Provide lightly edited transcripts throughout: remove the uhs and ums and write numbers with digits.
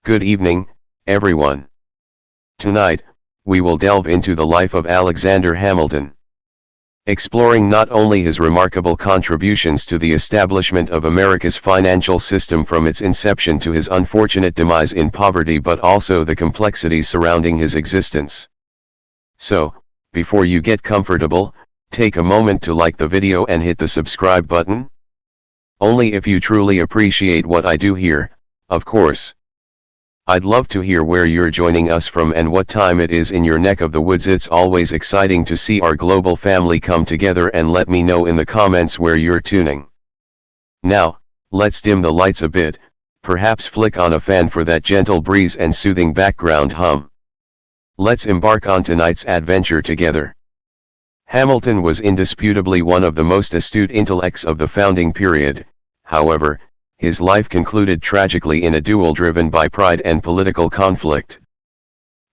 Good evening, everyone. Tonight, we will delve into the life of Alexander Hamilton, exploring not only his remarkable contributions to the establishment of America's financial system from its inception to his unfortunate demise in poverty, but also the complexities surrounding his existence. So, before you get comfortable, take a moment to like the video and hit the subscribe button. Only if you truly appreciate what I do here, of course. I'd love to hear where you're joining us from and what time it is in your neck of the woods. It's always exciting to see our global family come together, and let me know in the comments where you're tuning. Now, let's dim the lights a bit, perhaps flick on a fan for that gentle breeze and soothing background hum. Let's embark on tonight's adventure together. Hamilton was indisputably one of the most astute intellects of the founding period. However, his life concluded tragically in a duel driven by pride and political conflict.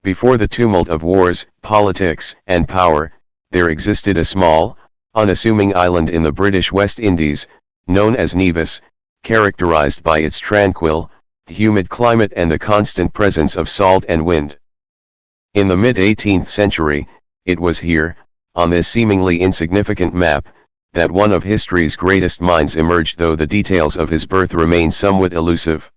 Before the tumult of wars, politics, and power, there existed a small, unassuming island in the British West Indies, known as Nevis, characterized by its tranquil, humid climate and the constant presence of salt and wind. In the mid-18th century, it was here, on this seemingly insignificant map, that one of history's greatest minds emerged, though the details of his birth remain somewhat elusive.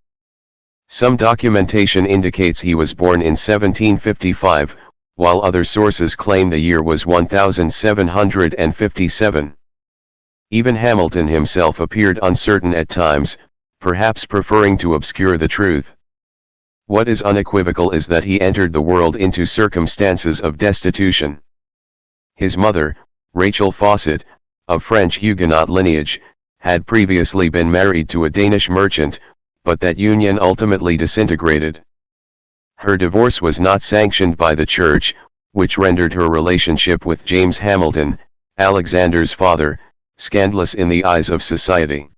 Some documentation indicates he was born in 1755, while other sources claim the year was 1757. Even Hamilton himself appeared uncertain at times, perhaps preferring to obscure the truth. What is unequivocal is that he entered the world into circumstances of destitution. His mother, Rachel Fawcett, of French Huguenot lineage, had previously been married to a Danish merchant, but that union ultimately disintegrated. Her divorce was not sanctioned by the church, which rendered her relationship with James Hamilton, Alexander's father, scandalous in the eyes of society.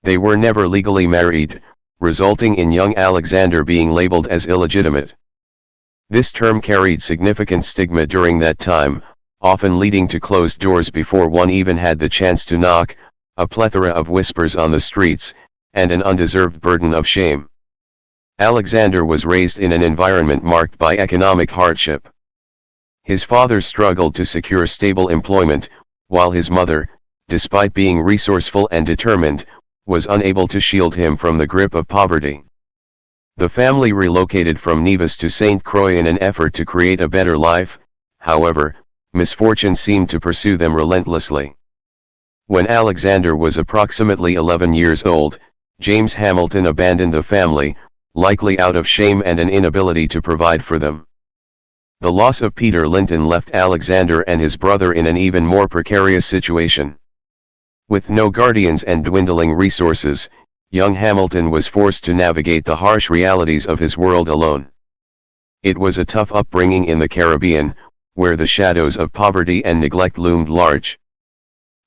They were never legally married, resulting in young Alexander being labeled as illegitimate. This term carried significant stigma during that time, often leading to closed doors before one even had the chance to knock, a plethora of whispers on the streets, and an undeserved burden of shame. Alexander was raised in an environment marked by economic hardship. His father struggled to secure stable employment, while his mother, despite being resourceful and determined, was unable to shield him from the grip of poverty. The family relocated from Nevis to St. Croix in an effort to create a better life. However, misfortune seemed to pursue them relentlessly. When Alexander was approximately 11 years old, James Hamilton abandoned the family, likely out of shame and an inability to provide for them. The loss of Peter Linton left Alexander and his brother in an even more precarious situation. With no guardians and dwindling resources, young Hamilton was forced to navigate the harsh realities of his world alone. It was a tough upbringing in the Caribbean, where the shadows of poverty and neglect loomed large.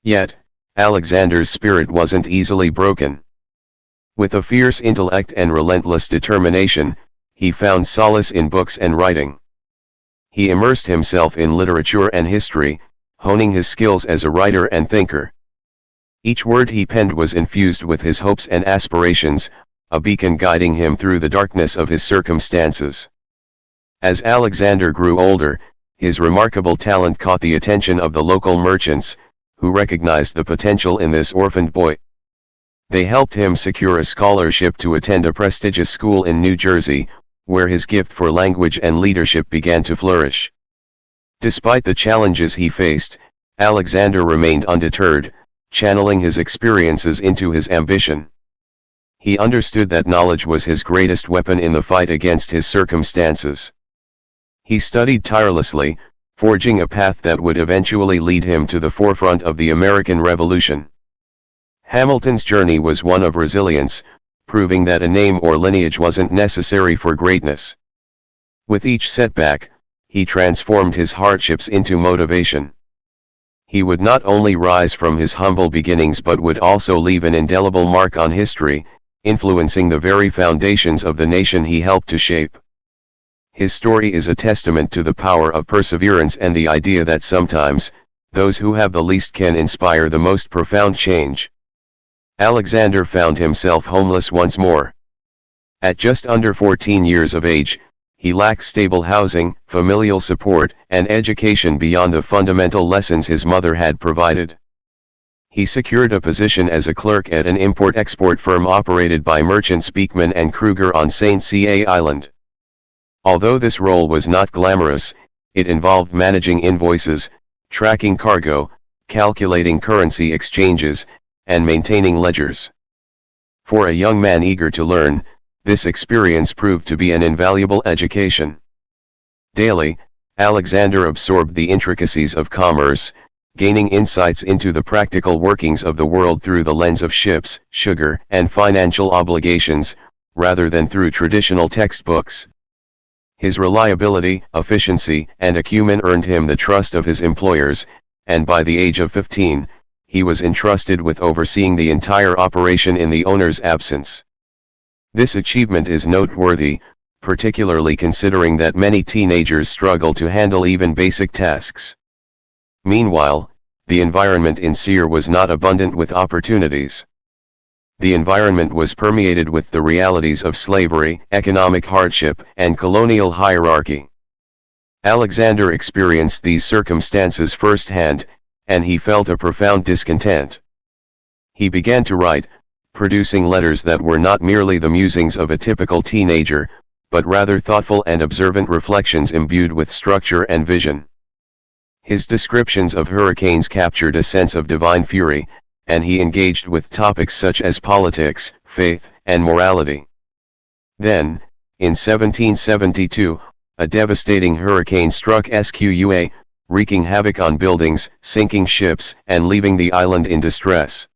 Yet, Alexander's spirit wasn't easily broken. With a fierce intellect and relentless determination, he found solace in books and writing. He immersed himself in literature and history, honing his skills as a writer and thinker. Each word he penned was infused with his hopes and aspirations, a beacon guiding him through the darkness of his circumstances. As Alexander grew older, his remarkable talent caught the attention of the local merchants, who recognized the potential in this orphaned boy. They helped him secure a scholarship to attend a prestigious school in New Jersey, where his gift for language and leadership began to flourish. Despite the challenges he faced, Alexander remained undeterred, channeling his experiences into his ambition. He understood that knowledge was his greatest weapon in the fight against his circumstances. He studied tirelessly, forging a path that would eventually lead him to the forefront of the American Revolution. Hamilton's journey was one of resilience, proving that a name or lineage wasn't necessary for greatness. With each setback, he transformed his hardships into motivation. He would not only rise from his humble beginnings but would also leave an indelible mark on history, influencing the very foundations of the nation he helped to shape. His story is a testament to the power of perseverance and the idea that sometimes, those who have the least can inspire the most profound change. Alexander found himself homeless once more. At just under 14 years of age, he lacked stable housing, familial support, and education beyond the fundamental lessons his mother had provided. He secured a position as a clerk at an import-export firm operated by merchants Beekman and Kruger on St. Ca Island. Although this role was not glamorous, it involved managing invoices, tracking cargo, calculating currency exchanges, and maintaining ledgers. For a young man eager to learn, this experience proved to be an invaluable education. Daily, Alexander absorbed the intricacies of commerce, gaining insights into the practical workings of the world through the lens of ships, sugar, and financial obligations, rather than through traditional textbooks. His reliability, efficiency, and acumen earned him the trust of his employers, and by the age of 15, he was entrusted with overseeing the entire operation in the owner's absence. This achievement is noteworthy, particularly considering that many teenagers struggle to handle even basic tasks. Meanwhile, the environment in Seir was not abundant with opportunities. The environment was permeated with the realities of slavery, economic hardship, and colonial hierarchy. Alexander experienced these circumstances firsthand, and he felt a profound discontent. He began to write, producing letters that were not merely the musings of a typical teenager, but rather thoughtful and observant reflections imbued with structure and vision. His descriptions of hurricanes captured a sense of divine fury, and he engaged with topics such as politics, faith, and morality. Then, in 1772, a devastating hurricane struck Sqa, wreaking havoc on buildings, sinking ships, and leaving the island in distress.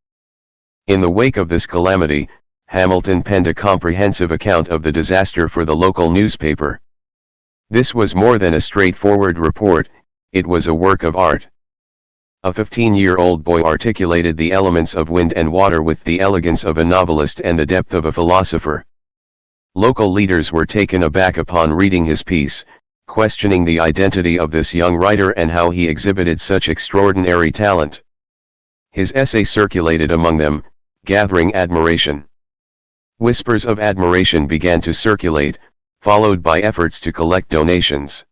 In the wake of this calamity, Hamilton penned a comprehensive account of the disaster for the local newspaper. This was more than a straightforward report, it was a work of art. A 15-year-old boy articulated the elements of wind and water with the elegance of a novelist and the depth of a philosopher. Local leaders were taken aback upon reading his piece, questioning the identity of this young writer and how he exhibited such extraordinary talent. His essay circulated among them, gathering admiration. Whispers of admiration began to circulate, followed by efforts to collect donations.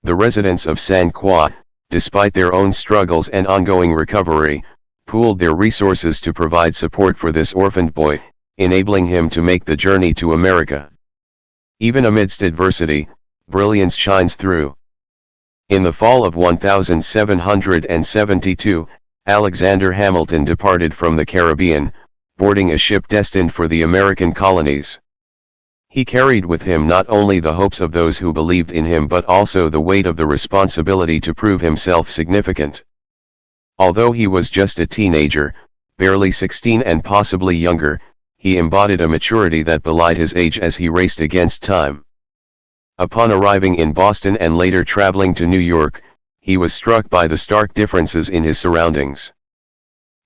The residents of San Croix, despite their own struggles and ongoing recovery, pooled their resources to provide support for this orphaned boy, enabling him to make the journey to America. Even amidst adversity, brilliance shines through. In the fall of 1772, Alexander Hamilton departed from the Caribbean, boarding a ship destined for the American colonies. He carried with him not only the hopes of those who believed in him but also the weight of the responsibility to prove himself significant. Although he was just a teenager, barely 16 and possibly younger, he embodied a maturity that belied his age as he raced against time. Upon arriving in Boston and later traveling to New York, he was struck by the stark differences in his surroundings.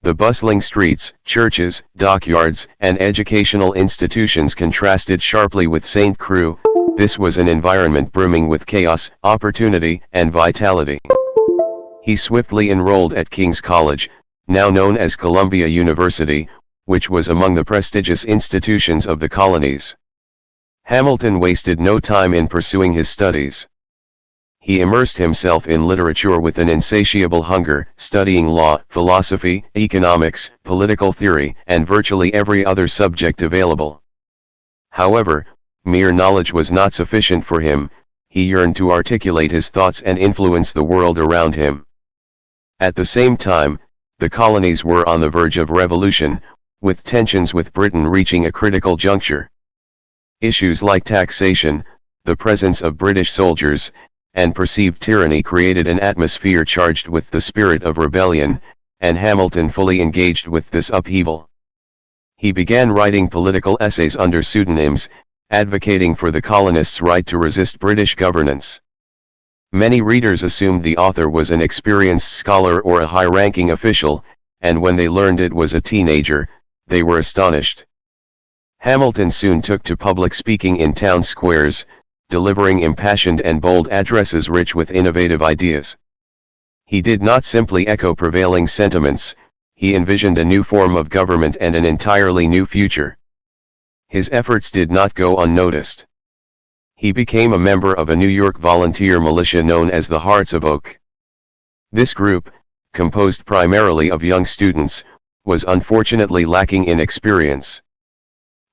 The bustling streets, churches, dockyards, and educational institutions contrasted sharply with St. Croix. This was an environment brimming with chaos, opportunity, and vitality. He swiftly enrolled at King's College, now known as Columbia University, which was among the prestigious institutions of the colonies. Hamilton wasted no time in pursuing his studies. He immersed himself in literature with an insatiable hunger, studying law, philosophy, economics, political theory, and virtually every other subject available. However, mere knowledge was not sufficient for him, he yearned to articulate his thoughts and influence the world around him. At the same time, the colonies were on the verge of revolution, with tensions with Britain reaching a critical juncture. Issues like taxation, the presence of British soldiers, and perceived tyranny created an atmosphere charged with the spirit of rebellion, and Hamilton fully engaged with this upheaval. He began writing political essays under pseudonyms, advocating for the colonists' right to resist British governance. Many readers assumed the author was an experienced scholar or a high-ranking official, and when they learned it was a teenager, they were astonished. Hamilton soon took to public speaking in town squares, delivering impassioned and bold addresses rich with innovative ideas. He did not simply echo prevailing sentiments, he envisioned a new form of government and an entirely new future. His efforts did not go unnoticed. He became a member of a New York volunteer militia known as the Hearts of Oak. This group, composed primarily of young students, was unfortunately lacking in experience.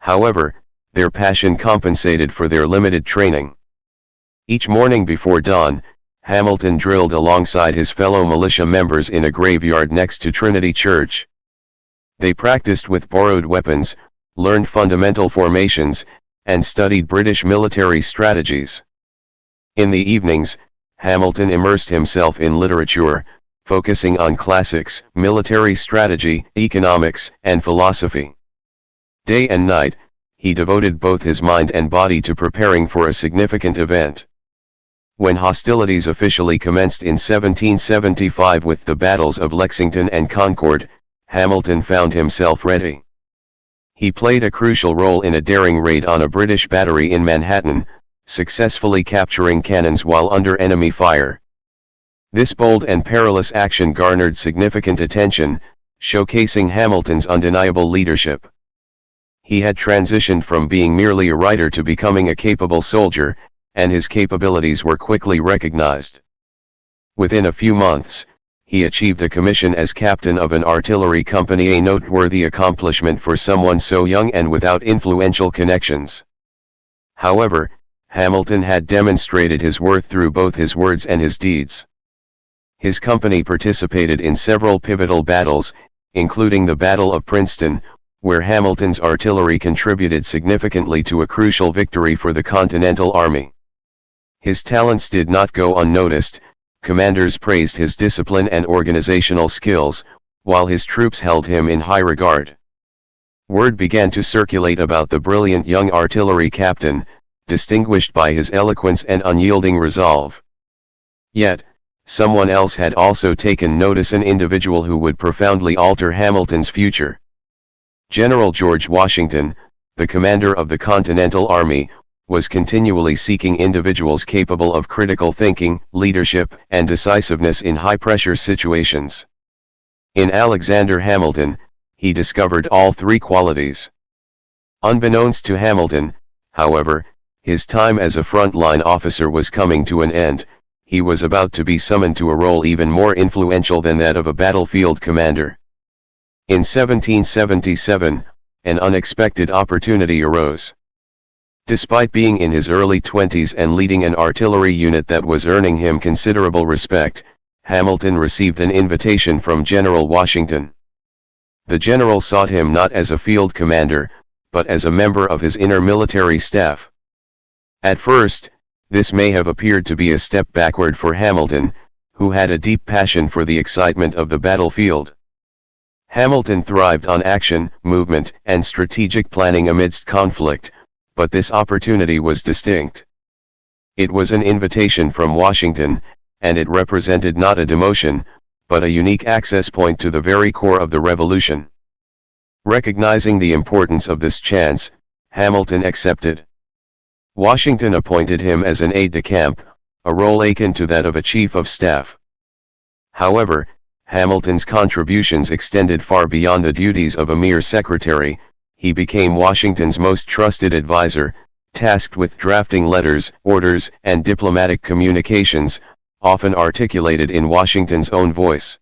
However, their passion compensated for their limited training. Each morning before dawn, Hamilton drilled alongside his fellow militia members in a graveyard next to Trinity Church. They practiced with borrowed weapons, learned fundamental formations, and studied British military strategies. In the evenings, Hamilton immersed himself in literature, focusing on classics, military strategy, economics, and philosophy. Day and night, he devoted both his mind and body to preparing for a significant event. When hostilities officially commenced in 1775 with the battles of Lexington and Concord, Hamilton found himself ready. He played a crucial role in a daring raid on a British battery in Manhattan, successfully capturing cannons while under enemy fire. This bold and perilous action garnered significant attention, showcasing Hamilton's undeniable leadership. He had transitioned from being merely a writer to becoming a capable soldier, and his capabilities were quickly recognized. Within a few months, he achieved a commission as captain of an artillery company, a noteworthy accomplishment for someone so young and without influential connections. However, Hamilton had demonstrated his worth through both his words and his deeds. His company participated in several pivotal battles, including the Battle of Princeton, where Hamilton's artillery contributed significantly to a crucial victory for the Continental Army. His talents did not go unnoticed. Commanders praised his discipline and organizational skills, while his troops held him in high regard. Word began to circulate about the brilliant young artillery captain, distinguished by his eloquence and unyielding resolve. Yet, someone else had also taken notice, an individual who would profoundly alter Hamilton's future. General George Washington, the commander of the Continental Army, was continually seeking individuals capable of critical thinking, leadership, and decisiveness in high-pressure situations. In Alexander Hamilton, he discovered all three qualities. Unbeknownst to Hamilton, however, his time as a frontline officer was coming to an end. He was about to be summoned to a role even more influential than that of a battlefield commander. In 1777, an unexpected opportunity arose. Despite being in his early 20s and leading an artillery unit that was earning him considerable respect, Hamilton received an invitation from General Washington. The general sought him not as a field commander, but as a member of his inner military staff. At first, this may have appeared to be a step backward for Hamilton, who had a deep passion for the excitement of the battlefield. Hamilton thrived on action, movement, and strategic planning amidst conflict, but this opportunity was distinct. It was an invitation from Washington, and it represented not a demotion, but a unique access point to the very core of the revolution. Recognizing the importance of this chance, Hamilton accepted. Washington appointed him as an aide-de-camp, a role akin to that of a chief of staff. However, Hamilton's contributions extended far beyond the duties of a mere secretary. He became Washington's most trusted advisor, tasked with drafting letters, orders, and diplomatic communications, often articulated in Washington's own voice.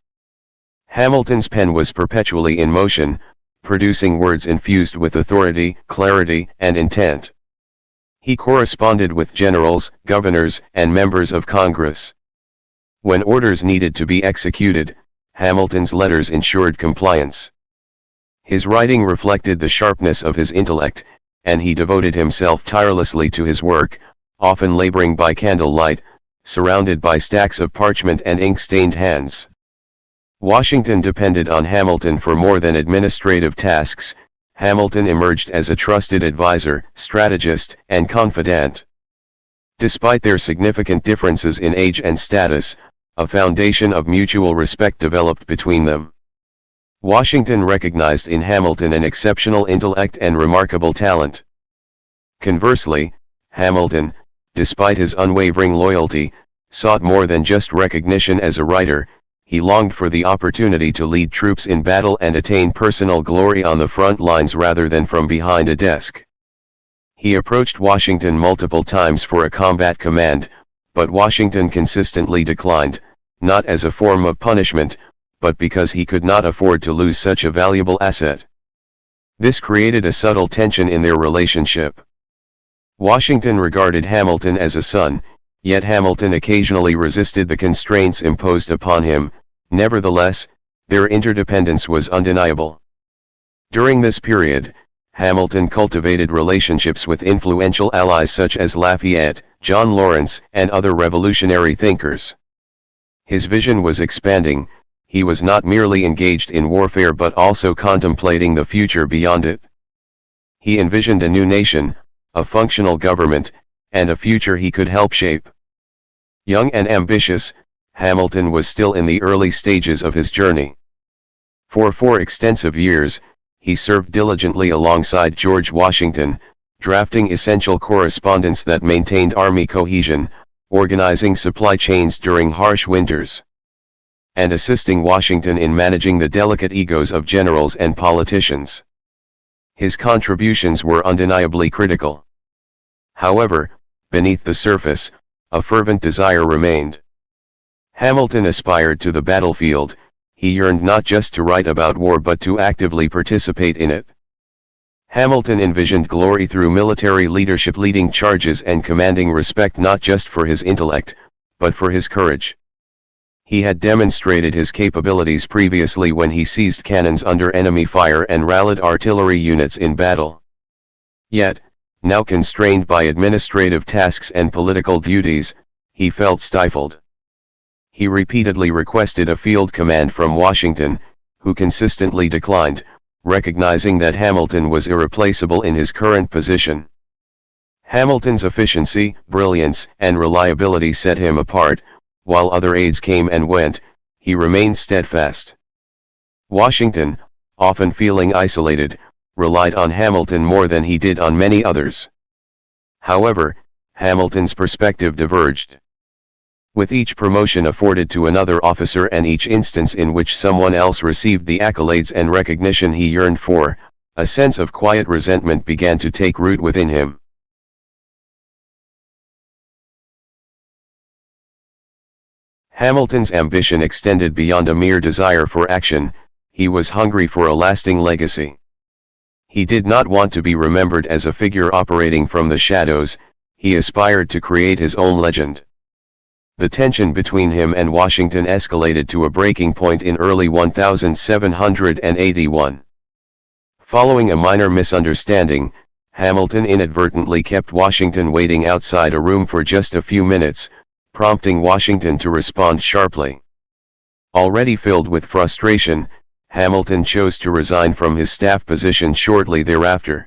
Hamilton's pen was perpetually in motion, producing words infused with authority, clarity, and intent. He corresponded with generals, governors, and members of Congress. When orders needed to be executed, Hamilton's letters ensured compliance. His writing reflected the sharpness of his intellect, and he devoted himself tirelessly to his work, often laboring by candlelight, surrounded by stacks of parchment and ink-stained hands. Washington depended on Hamilton for more than administrative tasks. Hamilton emerged as a trusted advisor, strategist, and confidant. Despite their significant differences in age and status, a foundation of mutual respect developed between them. Washington recognized in Hamilton an exceptional intellect and remarkable talent. Conversely, Hamilton, despite his unwavering loyalty, sought more than just recognition as a writer. He longed for the opportunity to lead troops in battle and attain personal glory on the front lines rather than from behind a desk. He approached Washington multiple times for a combat command, but Washington consistently declined, not as a form of punishment, but because he could not afford to lose such a valuable asset. This created a subtle tension in their relationship. Washington regarded Hamilton as a son, yet Hamilton occasionally resisted the constraints imposed upon him. Nevertheless, their interdependence was undeniable. During this period, Hamilton cultivated relationships with influential allies such as Lafayette, John Lawrence, and other revolutionary thinkers. His vision was expanding. He was not merely engaged in warfare but also contemplating the future beyond it. He envisioned a new nation, a functional government, and a future he could help shape. Young and ambitious, Hamilton was still in the early stages of his journey. For 4 extensive years, he served diligently alongside George Washington, drafting essential correspondence that maintained army cohesion, organizing supply chains during harsh winters, and assisting Washington in managing the delicate egos of generals and politicians. His contributions were undeniably critical. However, beneath the surface, a fervent desire remained. Hamilton aspired to the battlefield. He yearned not just to write about war but to actively participate in it. Hamilton envisioned glory through military leadership, leading charges and commanding respect not just for his intellect, but for his courage. He had demonstrated his capabilities previously when he seized cannons under enemy fire and rallied artillery units in battle. Yet, now constrained by administrative tasks and political duties, he felt stifled. He repeatedly requested a field command from Washington, who consistently declined, recognizing that Hamilton was irreplaceable in his current position. Hamilton's efficiency, brilliance, and reliability set him apart. While other aides came and went, he remained steadfast. Washington, often feeling isolated, relied on Hamilton more than he did on many others. However, Hamilton's perspective diverged. With each promotion afforded to another officer and each instance in which someone else received the accolades and recognition he yearned for, a sense of quiet resentment began to take root within him. Hamilton's ambition extended beyond a mere desire for action. He was hungry for a lasting legacy. He did not want to be remembered as a figure operating from the shadows. He aspired to create his own legend. The tension between him and Washington escalated to a breaking point in early 1781. Following a minor misunderstanding, Hamilton inadvertently kept Washington waiting outside a room for just a few minutes, prompting Washington to respond sharply. Already filled with frustration, Hamilton chose to resign from his staff position shortly thereafter.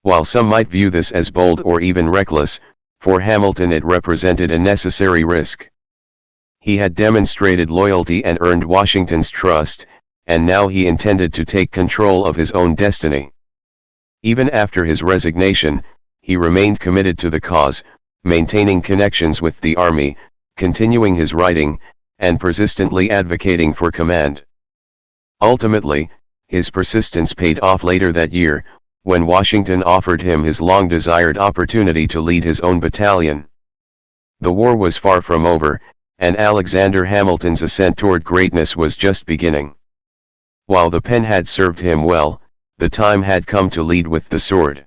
While some might view this as bold or even reckless, for Hamilton it represented a necessary risk. He had demonstrated loyalty and earned Washington's trust, and now he intended to take control of his own destiny. Even after his resignation, he remained committed to the cause, maintaining connections with the army, continuing his writing, and persistently advocating for command. Ultimately, his persistence paid off later that year, when Washington offered him his long-desired opportunity to lead his own battalion. The war was far from over, and Alexander Hamilton's ascent toward greatness was just beginning. While the pen had served him well, the time had come to lead with the sword.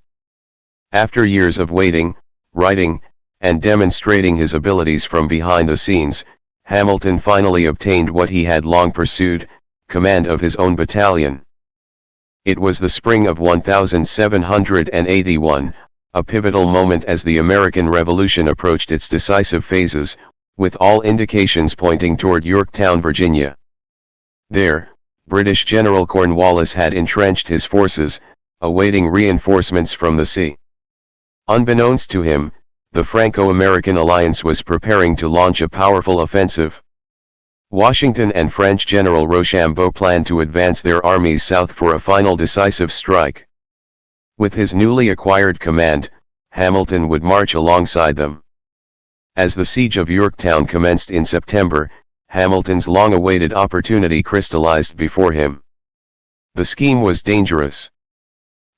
After years of waiting, writing, and demonstrating his abilities from behind the scenes, Hamilton finally obtained what he had long pursued: command of his own battalion. It was the spring of 1781, a pivotal moment as the American Revolution approached its decisive phases, with all indications pointing toward Yorktown, Virginia. There, British General Cornwallis had entrenched his forces, awaiting reinforcements from the sea. Unbeknownst to him, the Franco-American alliance was preparing to launch a powerful offensive. Washington and French General Rochambeau planned to advance their armies south for a final decisive strike. With his newly acquired command, Hamilton would march alongside them. As the siege of Yorktown commenced in September, Hamilton's long-awaited opportunity crystallized before him. The scheme was dangerous.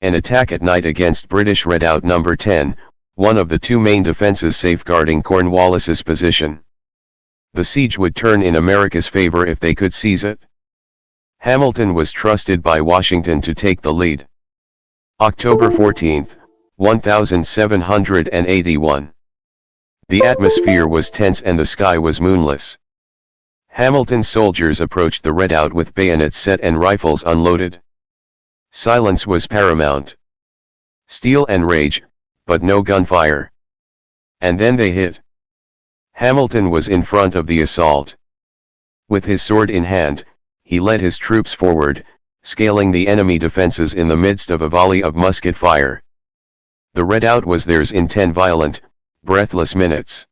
an attack at night against British Redoubt No. 10, one of the two main defences safeguarding Cornwallis's position. The siege would turn in America's favor if they could seize it. Hamilton was trusted by Washington to take the lead. October 14, 1781. The atmosphere was tense and the sky was moonless. Hamilton's soldiers approached the redoubt with bayonets set and rifles unloaded. Silence was paramount. Steel and rage, but no gunfire. And then they hit. Hamilton was in front of the assault. With his sword in hand, he led his troops forward, scaling the enemy defenses in the midst of a volley of musket fire. The redoubt was theirs in 10 violent, breathless minutes.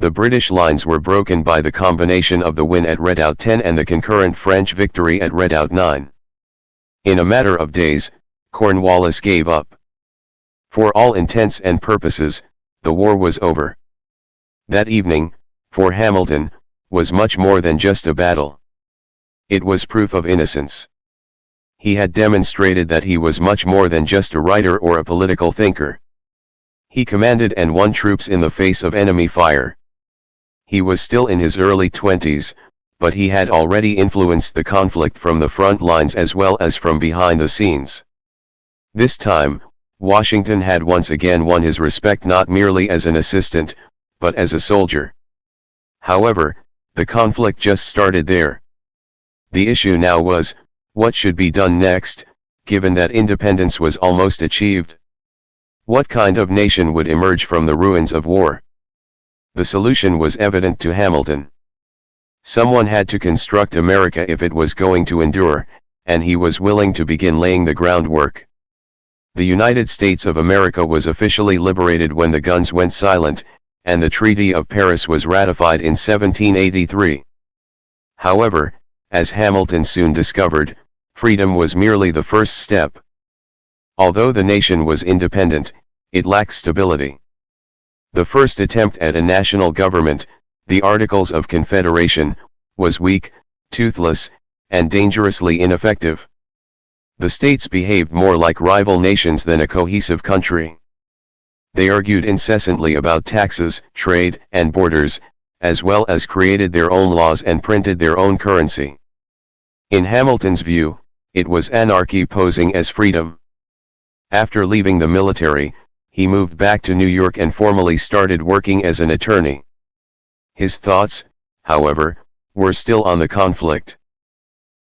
The British lines were broken by the combination of the win at Redoubt 10 and the concurrent French victory at Redoubt 9. In a matter of days, Cornwallis gave up. For all intents and purposes, the war was over. That evening, for Hamilton, was much more than just a battle. It was proof of innocence. He had demonstrated that he was much more than just a writer or a political thinker. He commanded and won troops in the face of enemy fire. He was still in his early 20s, but he had already influenced the conflict from the front lines as well as from behind the scenes. This time, Washington had once again won his respect not merely as an assistant, but as a soldier. However, the conflict just started there. The issue now was, what should be done next, given that independence was almost achieved? What kind of nation would emerge from the ruins of war? The solution was evident to Hamilton. Someone had to construct America if it was going to endure, and he was willing to begin laying the groundwork. The United States of America was officially liberated when the guns went silent, and the Treaty of Paris was ratified in 1783. However, as Hamilton soon discovered, freedom was merely the first step. Although the nation was independent, it lacked stability. The first attempt at a national government, the Articles of Confederation, was weak, toothless, and dangerously ineffective. The states behaved more like rival nations than a cohesive country. They argued incessantly about taxes, trade, and borders, as well as created their own laws and printed their own currency. In Hamilton's view, it was anarchy posing as freedom. After leaving the military, he moved back to New York and formally started working as an attorney. His thoughts, however, were still on the conflict.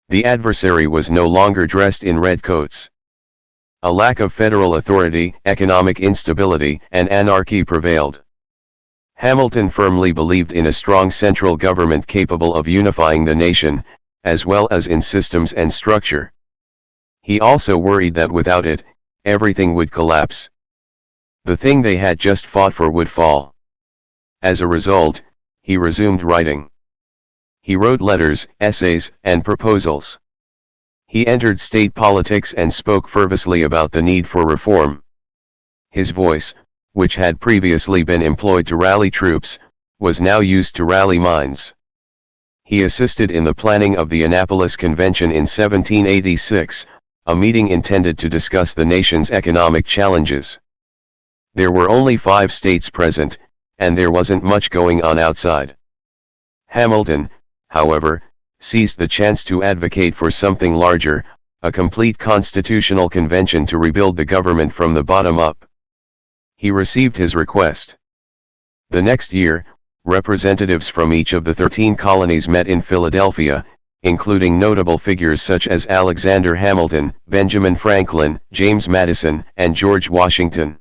The adversary was no longer dressed in red coats. A lack of federal authority, economic instability, and anarchy prevailed. Hamilton firmly believed in a strong central government capable of unifying the nation, as well as in systems and structure. He also worried that without it, everything would collapse. The thing they had just fought for would fall. As a result, he resumed writing. He wrote letters, essays, and proposals. He entered state politics and spoke fervently about the need for reform. His voice, which had previously been employed to rally troops, was now used to rally minds. He assisted in the planning of the Annapolis Convention in 1786, a meeting intended to discuss the nation's economic challenges. There were only 5 states present, and there wasn't much going on outside. Hamilton, however, seized the chance to advocate for something larger, a complete constitutional convention to rebuild the government from the bottom up. He received his request. The next year, representatives from each of the 13 colonies met in Philadelphia, including notable figures such as Alexander Hamilton, Benjamin Franklin, James Madison, and George Washington.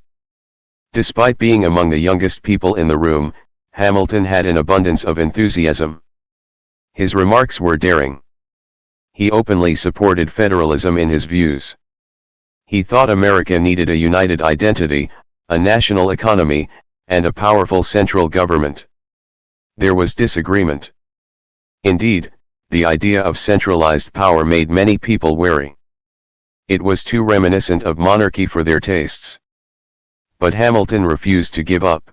Despite being among the youngest people in the room, Hamilton had an abundance of enthusiasm. His remarks were daring. He openly supported federalism in his views. He thought America needed a united identity, a national economy, and a powerful central government. There was disagreement. Indeed, the idea of centralized power made many people wary. It was too reminiscent of monarchy for their tastes. But Hamilton refused to give up.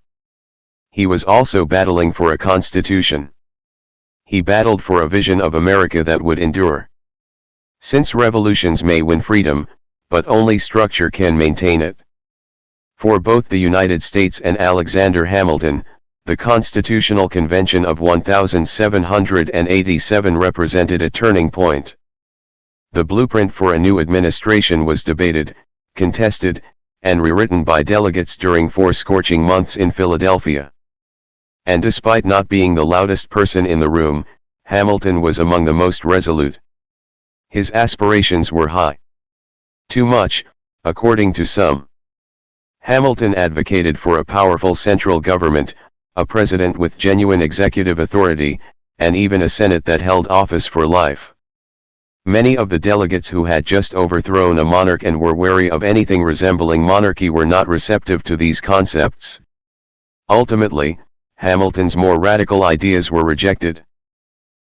He was also battling for a constitution. He battled for a vision of America that would endure. Since revolutions may win freedom, but only structure can maintain it. For both the United States and Alexander Hamilton, the Constitutional Convention of 1787 represented a turning point. The blueprint for a new administration was debated, contested, and rewritten by delegates during 4 scorching months in Philadelphia. And despite not being the loudest person in the room, Hamilton was among the most resolute. His aspirations were high. Too much, according to some. Hamilton advocated for a powerful central government, a president with genuine executive authority, and even a Senate that held office for life. Many of the delegates who had just overthrown a monarch and were wary of anything resembling monarchy were not receptive to these concepts. Ultimately, Hamilton's more radical ideas were rejected.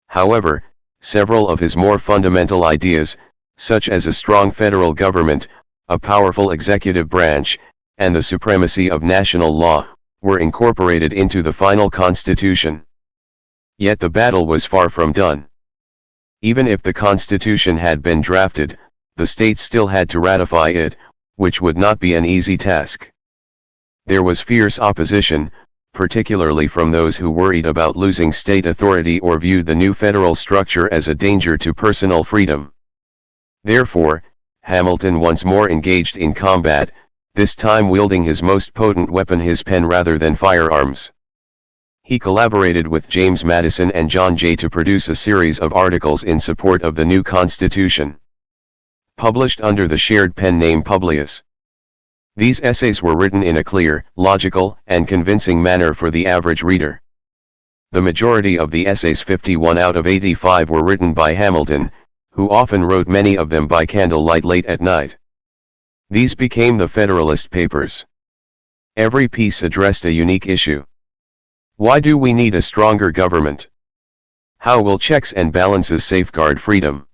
However, several of his more fundamental ideas, such as a strong federal government, a powerful executive branch, and the supremacy of national law, were incorporated into the final Constitution. Yet the battle was far from done. Even if the Constitution had been drafted, the states still had to ratify it, which would not be an easy task. There was fierce opposition, particularly from those who worried about losing state authority or viewed the new federal structure as a danger to personal freedom. Therefore, Hamilton once more engaged in combat, this time wielding his most potent weapon, his pen, rather than firearms. He collaborated with James Madison and John Jay to produce a series of articles in support of the new Constitution, published under the shared pen name Publius. These essays were written in a clear, logical, and convincing manner for the average reader. The majority of the essays, 51 out of 85, were written by Hamilton, who often wrote many of them by candlelight late at night. These became the Federalist Papers. Every piece addressed a unique issue. Why do we need a stronger government? How will checks and balances safeguard freedom?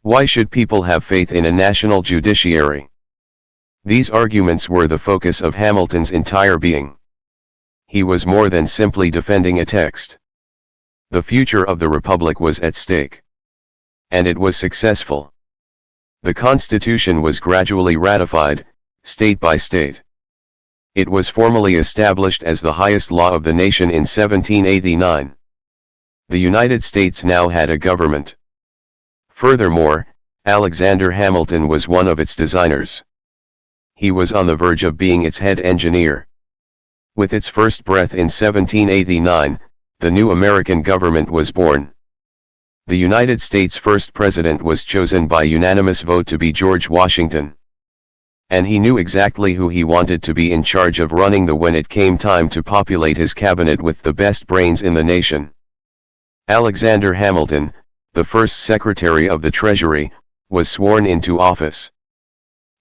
Why should people have faith in a national judiciary? These arguments were the focus of Hamilton's entire being. He was more than simply defending a text. The future of the Republic was at stake. And it was successful. The Constitution was gradually ratified, state by state. It was formally established as the highest law of the nation in 1789. The United States now had a government. Furthermore, Alexander Hamilton was one of its designers. He was on the verge of being its head engineer. With its first breath in 1789, the new American government was born. The United States' first president was chosen by unanimous vote to be George Washington. And he knew exactly who he wanted to be in charge of running when it came time to populate his cabinet with the best brains in the nation. Alexander Hamilton, the first Secretary of the Treasury, was sworn into office.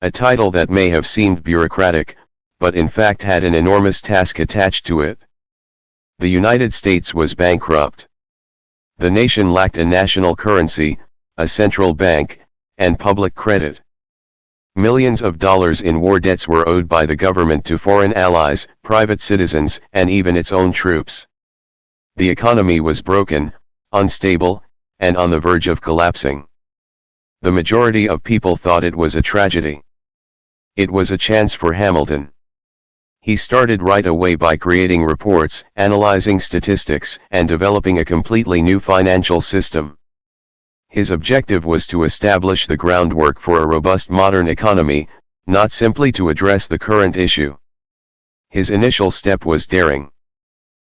A title that may have seemed bureaucratic, but in fact had an enormous task attached to it. The United States was bankrupt. The nation lacked a national currency, a central bank, and public credit. Millions of dollars in war debts were owed by the government to foreign allies, private citizens, and even its own troops. The economy was broken, unstable, and on the verge of collapsing. The majority of people thought it was a tragedy. It was a chance for Hamilton. He started right away by creating reports, analyzing statistics, and developing a completely new financial system. His objective was to establish the groundwork for a robust modern economy, not simply to address the current issue. His initial step was daring.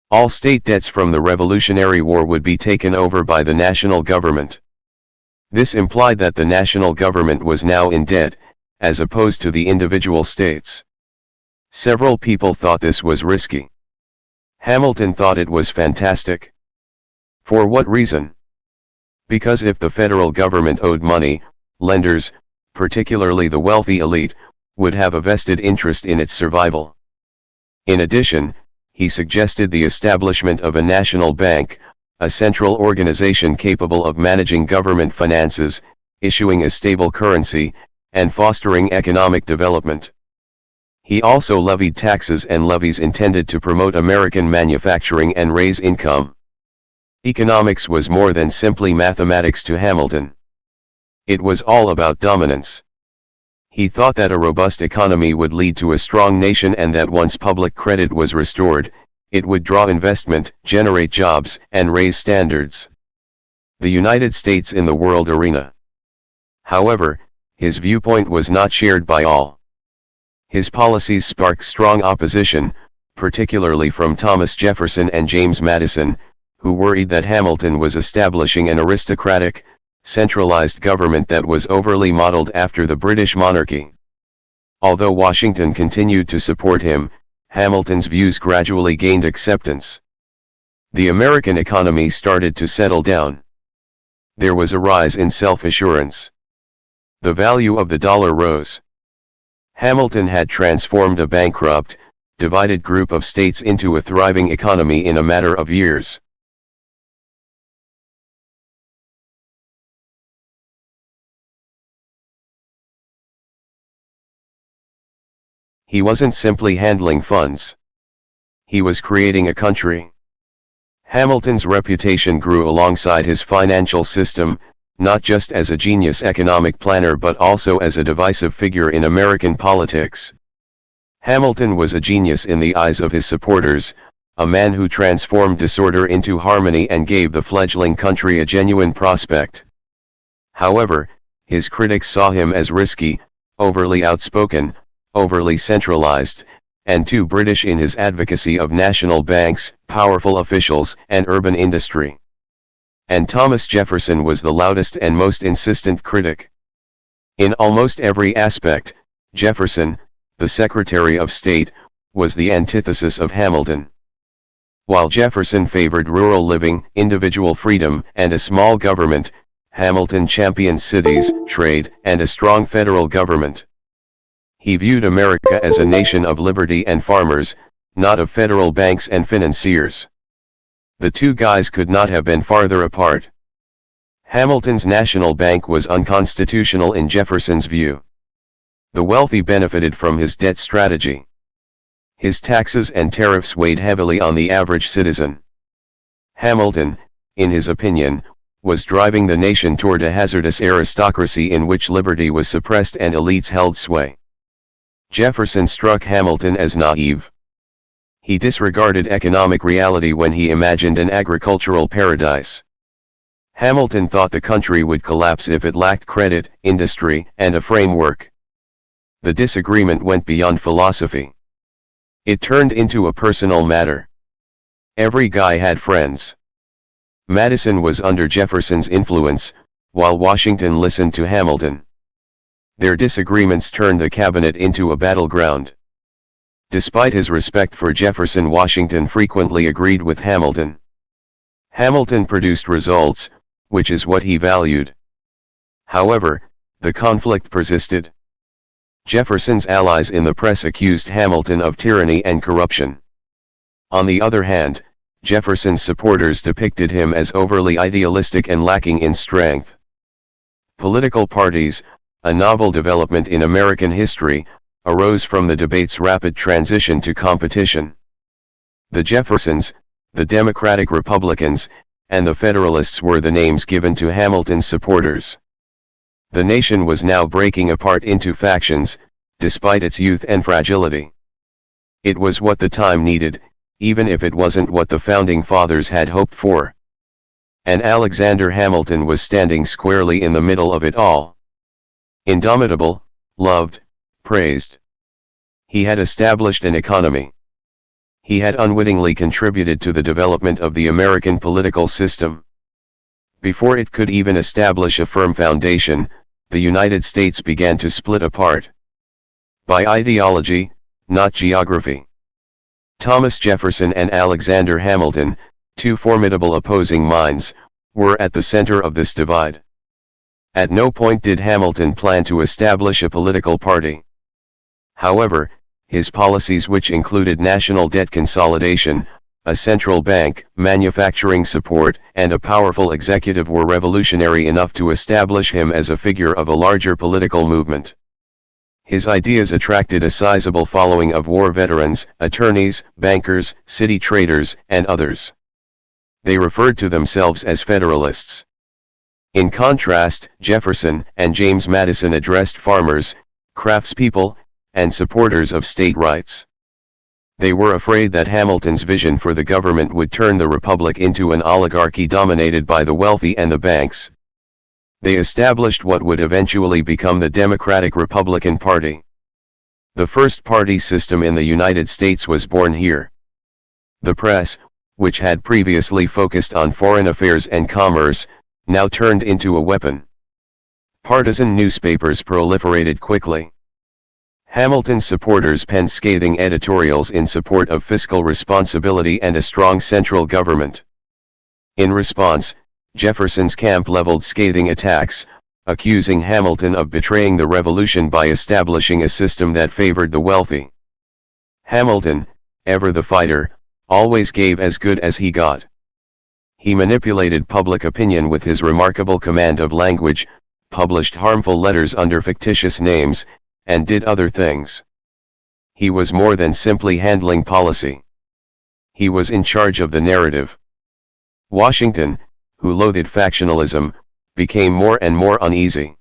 All state debts from the Revolutionary War would be taken over by the national government. This implied that the national government was now in debt, as opposed to the individual states. Several people thought this was risky. Hamilton thought it was fantastic. For what reason? Because if the federal government owed money, lenders, particularly the wealthy elite, would have a vested interest in its survival. In addition, he suggested the establishment of a national bank, a central organization capable of managing government finances, issuing a stable currency, and fostering economic development. He also levied taxes and levies intended to promote American manufacturing and raise income. Economics was more than simply mathematics to Hamilton. It was all about dominance. He thought that a robust economy would lead to a strong nation and that once public credit was restored, it would draw investment, generate jobs, and raise standards. The United States in the world arena. However, his viewpoint was not shared by all. His policies sparked strong opposition, particularly from Thomas Jefferson and James Madison, who worried that Hamilton was establishing an aristocratic, centralized government that was overly modeled after the British monarchy. Although Washington continued to support him, Hamilton's views gradually gained acceptance. The American economy started to settle down. There was a rise in self-assurance. The value of the dollar rose. Hamilton had transformed a bankrupt, divided group of states into a thriving economy in a matter of years. He wasn't simply handling funds. He was creating a country. Hamilton's reputation grew alongside his financial system, not just as a genius economic planner but also as a divisive figure in American politics. Hamilton was a genius in the eyes of his supporters, a man who transformed disorder into harmony and gave the fledgling country a genuine prospect. However, his critics saw him as risky, overly outspoken, overly centralized, and too British in his advocacy of national banks, powerful officials, and urban industry. And Thomas Jefferson was the loudest and most insistent critic. In almost every aspect, Jefferson, the Secretary of State, was the antithesis of Hamilton. While Jefferson favored rural living, individual freedom, and a small government, Hamilton championed cities, trade, and a strong federal government. He viewed America as a nation of liberty and farmers, not of federal banks and financiers. The two guys could not have been farther apart. Hamilton's national bank was unconstitutional in Jefferson's view. The wealthy benefited from his debt strategy. His taxes and tariffs weighed heavily on the average citizen. Hamilton, in his opinion, was driving the nation toward a hazardous aristocracy in which liberty was suppressed and elites held sway. Jefferson struck Hamilton as naive. He disregarded economic reality when he imagined an agricultural paradise. Hamilton thought the country would collapse if it lacked credit, industry, and a framework. The disagreement went beyond philosophy. It turned into a personal matter. Every guy had friends. Madison was under Jefferson's influence, while Washington listened to Hamilton. Their disagreements turned the cabinet into a battleground. Despite his respect for Jefferson, Washington frequently agreed with Hamilton. Hamilton produced results, which is what he valued. However, the conflict persisted. Jefferson's allies in the press accused Hamilton of tyranny and corruption. On the other hand, Jefferson's supporters depicted him as overly idealistic and lacking in strength. Political parties, a novel development in American history, arose from the debate's rapid transition to competition. The Jeffersons, the Democratic Republicans, and the Federalists were the names given to Hamilton's supporters. The nation was now breaking apart into factions, despite its youth and fragility. It was what the time needed, even if it wasn't what the Founding Fathers had hoped for. And Alexander Hamilton was standing squarely in the middle of it all. Indomitable, loved, praised. He had established an economy. He had unwittingly contributed to the development of the American political system. Before it could even establish a firm foundation, the United States began to split apart. By ideology, not geography. Thomas Jefferson and Alexander Hamilton, two formidable opposing minds, were at the center of this divide. At no point did Hamilton plan to establish a political party. However, his policies, which included national debt consolidation, a central bank, manufacturing support, and a powerful executive, were revolutionary enough to establish him as a figure of a larger political movement. His ideas attracted a sizable following of war veterans, attorneys, bankers, city traders, and others. They referred to themselves as Federalists. In contrast, Jefferson and James Madison addressed farmers, craftspeople, and supporters of state rights. They were afraid that Hamilton's vision for the government would turn the republic into an oligarchy dominated by the wealthy and the banks. They established what would eventually become the Democratic Republican Party. The first party system in the United States was born here. The press, which had previously focused on foreign affairs and commerce, now turned into a weapon. Partisan newspapers proliferated quickly. Hamilton's supporters penned scathing editorials in support of fiscal responsibility and a strong central government. In response, Jefferson's camp leveled scathing attacks, accusing Hamilton of betraying the revolution by establishing a system that favored the wealthy. Hamilton, ever the fighter, always gave as good as he got. He manipulated public opinion with his remarkable command of language, published harmful letters under fictitious names, and did other things. He was more than simply handling policy. He was in charge of the narrative. Washington, who loathed factionalism, became more and more uneasy.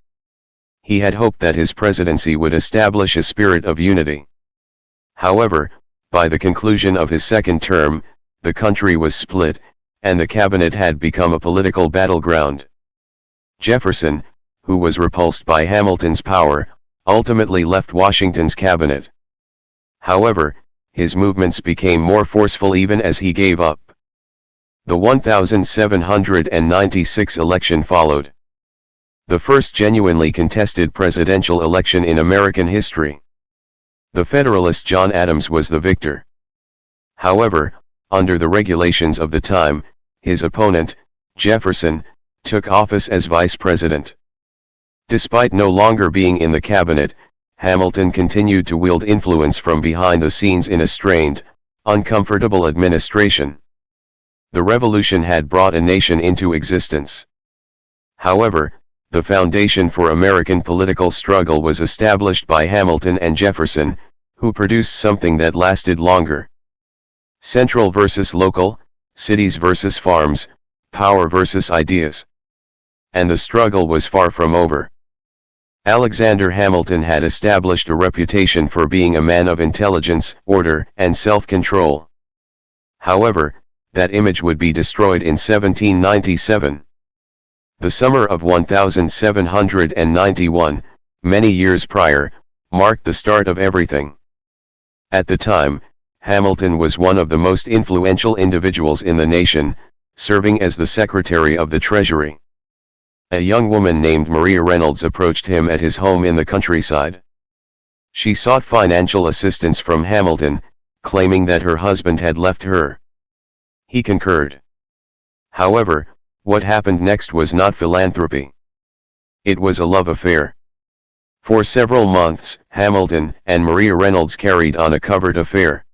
He had hoped that his presidency would establish a spirit of unity. However, by the conclusion of his second term, the country was split, and the cabinet had become a political battleground. Jefferson, who was repulsed by Hamilton's power, ultimately left Washington's cabinet. However, his movements became more forceful even as he gave up. The 1796 election followed. The first genuinely contested presidential election in American history. The Federalist John Adams was the victor. However, under the regulations of the time, his opponent, Jefferson, took office as vice president. Despite no longer being in the cabinet, Hamilton continued to wield influence from behind the scenes in a strained, uncomfortable administration. The revolution had brought a nation into existence. However, the foundation for American political struggle was established by Hamilton and Jefferson, who produced something that lasted longer. Central versus local, cities versus farms, power versus ideas. And the struggle was far from over. Alexander Hamilton had established a reputation for being a man of intelligence, order, and self-control. However, that image would be destroyed in 1797. The summer of 1791, many years prior, marked the start of everything. At the time, Hamilton was one of the most influential individuals in the nation, serving as the Secretary of the Treasury. A young woman named Maria Reynolds approached him at his home in the countryside. She sought financial assistance from Hamilton, claiming that her husband had left her. He concurred. However, what happened next was not philanthropy. It was a love affair. For several months, Hamilton and Maria Reynolds carried on a covert affair.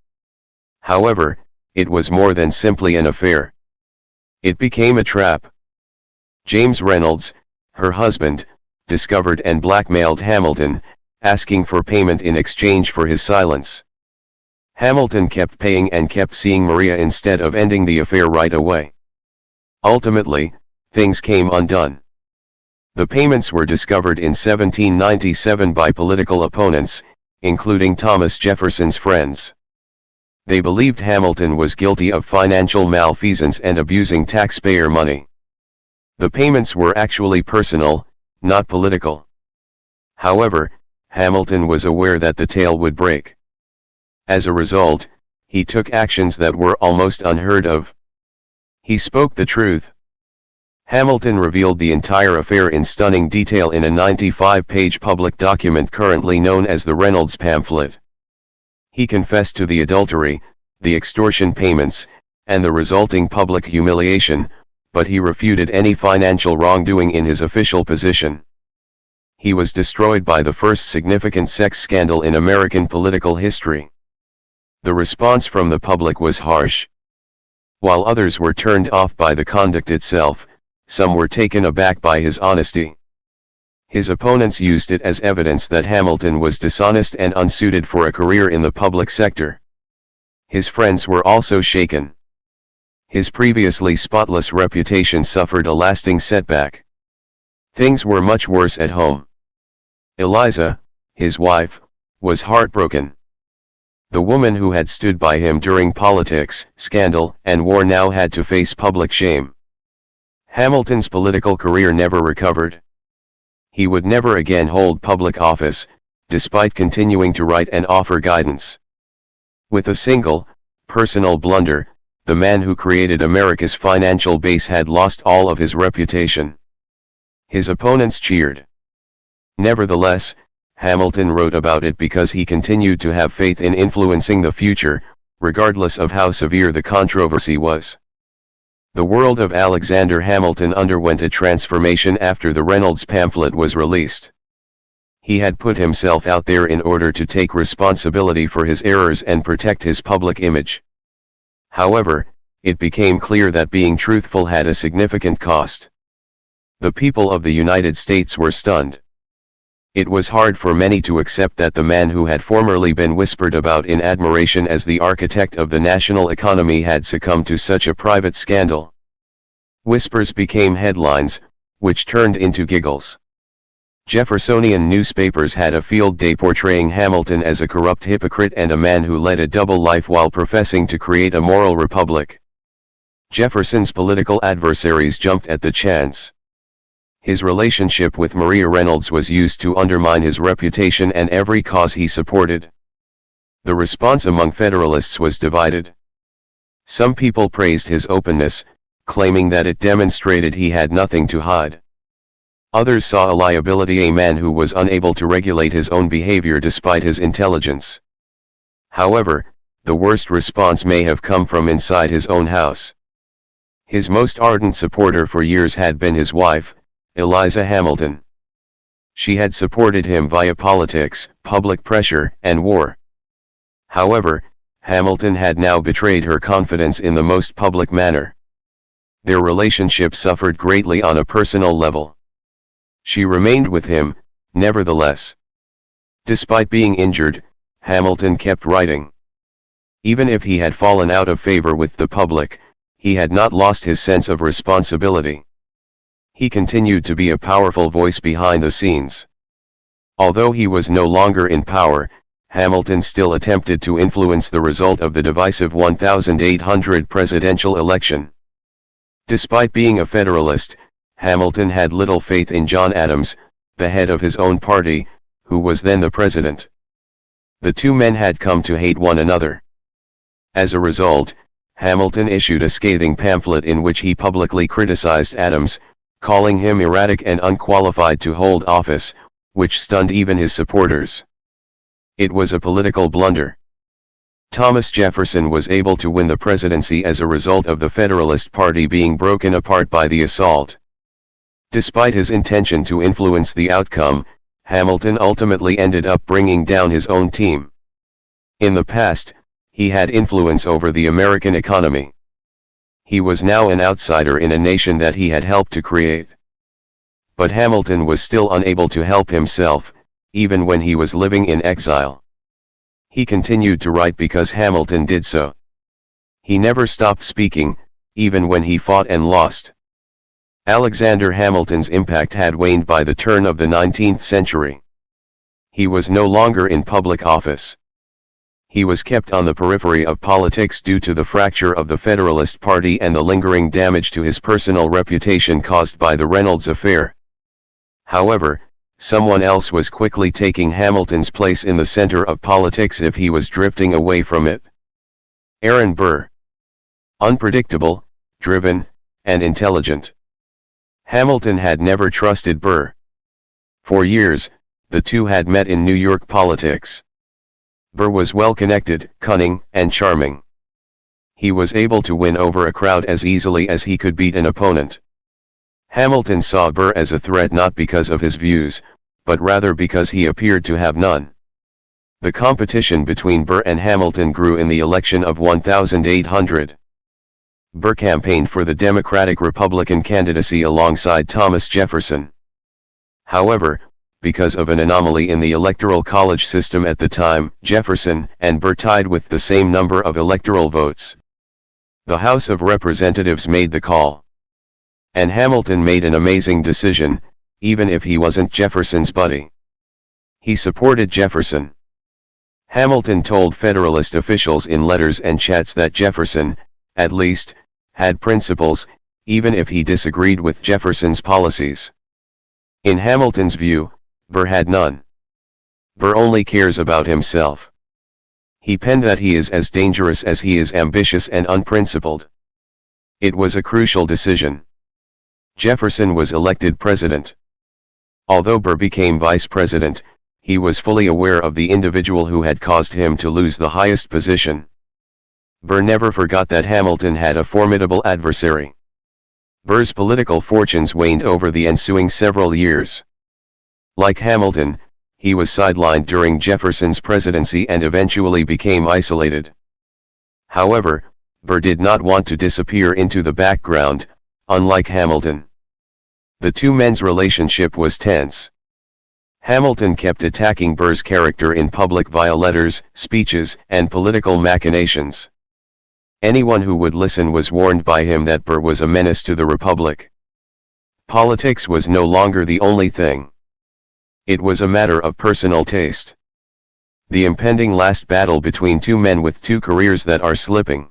However, it was more than simply an affair. It became a trap. James Reynolds, her husband, discovered and blackmailed Hamilton, asking for payment in exchange for his silence. Hamilton kept paying and kept seeing Maria instead of ending the affair right away. Ultimately, things came undone. The payments were discovered in 1797 by political opponents, including Thomas Jefferson's friends. They believed Hamilton was guilty of financial malfeasance and abusing taxpayer money. The payments were actually personal, not political. However, Hamilton was aware that the tail would break. As a result, he took actions that were almost unheard of. He spoke the truth. Hamilton revealed the entire affair in stunning detail in a 95-page public document currently known as the Reynolds Pamphlet. He confessed to the adultery, the extortion payments, and the resulting public humiliation, but he refuted any financial wrongdoing in his official position. He was destroyed by the first significant sex scandal in American political history. The response from the public was harsh. While others were turned off by the conduct itself, some were taken aback by his honesty. His opponents used it as evidence that Hamilton was dishonest and unsuited for a career in the public sector. His friends were also shaken. His previously spotless reputation suffered a lasting setback. Things were much worse at home. Eliza, his wife, was heartbroken. The woman who had stood by him during politics, scandal, and war now had to face public shame. Hamilton's political career never recovered. He would never again hold public office, despite continuing to write and offer guidance. With a single, personal blunder, the man who created America's financial base had lost all of his reputation. His opponents cheered. Nevertheless, Hamilton wrote about it because he continued to have faith in influencing the future, regardless of how severe the controversy was. The world of Alexander Hamilton underwent a transformation after the Reynolds pamphlet was released. He had put himself out there in order to take responsibility for his errors and protect his public image. However, it became clear that being truthful had a significant cost. The people of the United States were stunned. It was hard for many to accept that the man who had formerly been whispered about in admiration as the architect of the national economy had succumbed to such a private scandal. Whispers became headlines, which turned into giggles. Jeffersonian newspapers had a field day portraying Hamilton as a corrupt hypocrite and a man who led a double life while professing to create a moral republic. Jefferson's political adversaries jumped at the chance. His relationship with Maria Reynolds was used to undermine his reputation and every cause he supported. The response among Federalists was divided. Some people praised his openness, claiming that it demonstrated he had nothing to hide. Others saw a liability, a man who was unable to regulate his own behavior despite his intelligence. However, the worst response may have come from inside his own house. His most ardent supporter for years had been his wife, Eliza Hamilton. She had supported him via politics, public pressure, and war. However, Hamilton had now betrayed her confidence in the most public manner. Their relationship suffered greatly on a personal level. She remained with him, nevertheless. Despite being injured, Hamilton kept writing. Even if he had fallen out of favor with the public, he had not lost his sense of responsibility. He continued to be a powerful voice behind the scenes. Although he was no longer in power, Hamilton still attempted to influence the result of the divisive 1800 presidential election. Despite being a Federalist, Hamilton had little faith in John Adams, the head of his own party, who was then the president. The two men had come to hate one another. As a result, Hamilton issued a scathing pamphlet in which he publicly criticized Adams, calling him erratic and unqualified to hold office, which stunned even his supporters. It was a political blunder. Thomas Jefferson was able to win the presidency as a result of the Federalist Party being broken apart by the assault. Despite his intention to influence the outcome, Hamilton ultimately ended up bringing down his own team. In the past, he had influence over the American economy. He was now an outsider in a nation that he had helped to create. But Hamilton was still unable to help himself, even when he was living in exile. He continued to write because Hamilton did so. He never stopped speaking, even when he fought and lost. Alexander Hamilton's impact had waned by the turn of the 19th century. He was no longer in public office. He was kept on the periphery of politics due to the fracture of the Federalist Party and the lingering damage to his personal reputation caused by the Reynolds affair. However, someone else was quickly taking Hamilton's place in the center of politics if he was drifting away from it. Aaron Burr. Unpredictable, driven, and intelligent. Hamilton had never trusted Burr. For years, the two had met in New York politics. Burr was well-connected, cunning, and charming. He was able to win over a crowd as easily as he could beat an opponent. Hamilton saw Burr as a threat not because of his views, but rather because he appeared to have none. The competition between Burr and Hamilton grew in the election of 1800. Burr campaigned for the Democratic-Republican candidacy alongside Thomas Jefferson. However, because of an anomaly in the electoral college system at the time, Jefferson and Burr tied with the same number of electoral votes. The House of Representatives made the call. And Hamilton made an amazing decision, even if he wasn't Jefferson's buddy. He supported Jefferson. Hamilton told Federalist officials in letters and chats that Jefferson, at least, had principles, even if he disagreed with Jefferson's policies. In Hamilton's view, Burr had none. Burr only cares about himself. He penned that he is as dangerous as he is ambitious and unprincipled. It was a crucial decision. Jefferson was elected president. Although Burr became vice president, he was fully aware of the individual who had caused him to lose the highest position. Burr never forgot that Hamilton had a formidable adversary. Burr's political fortunes waned over the ensuing several years. Like Hamilton, he was sidelined during Jefferson's presidency and eventually became isolated. However, Burr did not want to disappear into the background, unlike Hamilton. The two men's relationship was tense. Hamilton kept attacking Burr's character in public via letters, speeches, and political machinations. Anyone who would listen was warned by him that Burr was a menace to the Republic. Politics was no longer the only thing. It was a matter of personal taste. The impending last battle between two men with two careers that are slipping.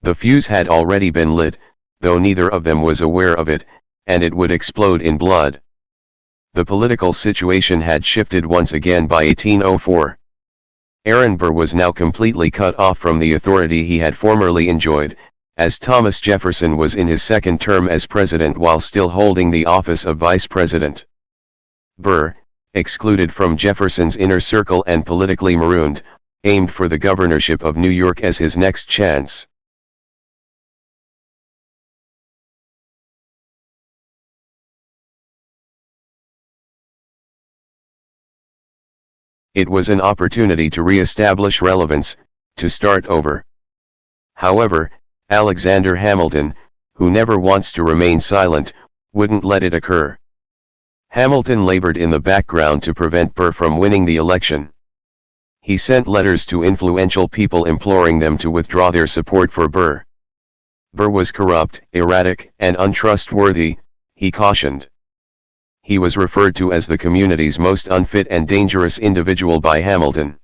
The fuse had already been lit, though neither of them was aware of it, and it would explode in blood. The political situation had shifted once again by 1804. Aaron Burr was now completely cut off from the authority he had formerly enjoyed, as Thomas Jefferson was in his second term as president while still holding the office of vice president. Burr, excluded from Jefferson's inner circle and politically marooned, aimed for the governorship of New York as his next chance. It was an opportunity to re-establish relevance, to start over. However, Alexander Hamilton, who never wants to remain silent, wouldn't let it occur. Hamilton labored in the background to prevent Burr from winning the election. He sent letters to influential people imploring them to withdraw their support for Burr. Burr was corrupt, erratic, and untrustworthy, he cautioned. He was referred to as the community's most unfit and dangerous individual by Hamilton.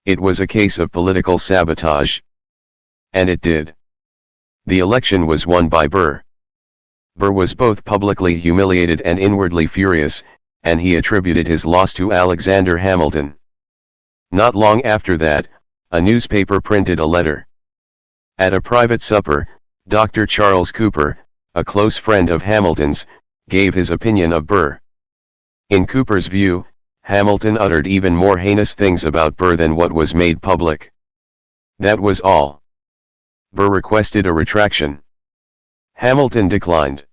It was a case of political sabotage. And it did. The election was won by Burr. Burr was both publicly humiliated and inwardly furious, and he attributed his loss to Alexander Hamilton. Not long after that, a newspaper printed a letter. At a private supper, Dr. Charles Cooper, a close friend of Hamilton's, gave his opinion of Burr. In Cooper's view, Hamilton uttered even more heinous things about Burr than what was made public. That was all. Burr requested a retraction. Hamilton declined.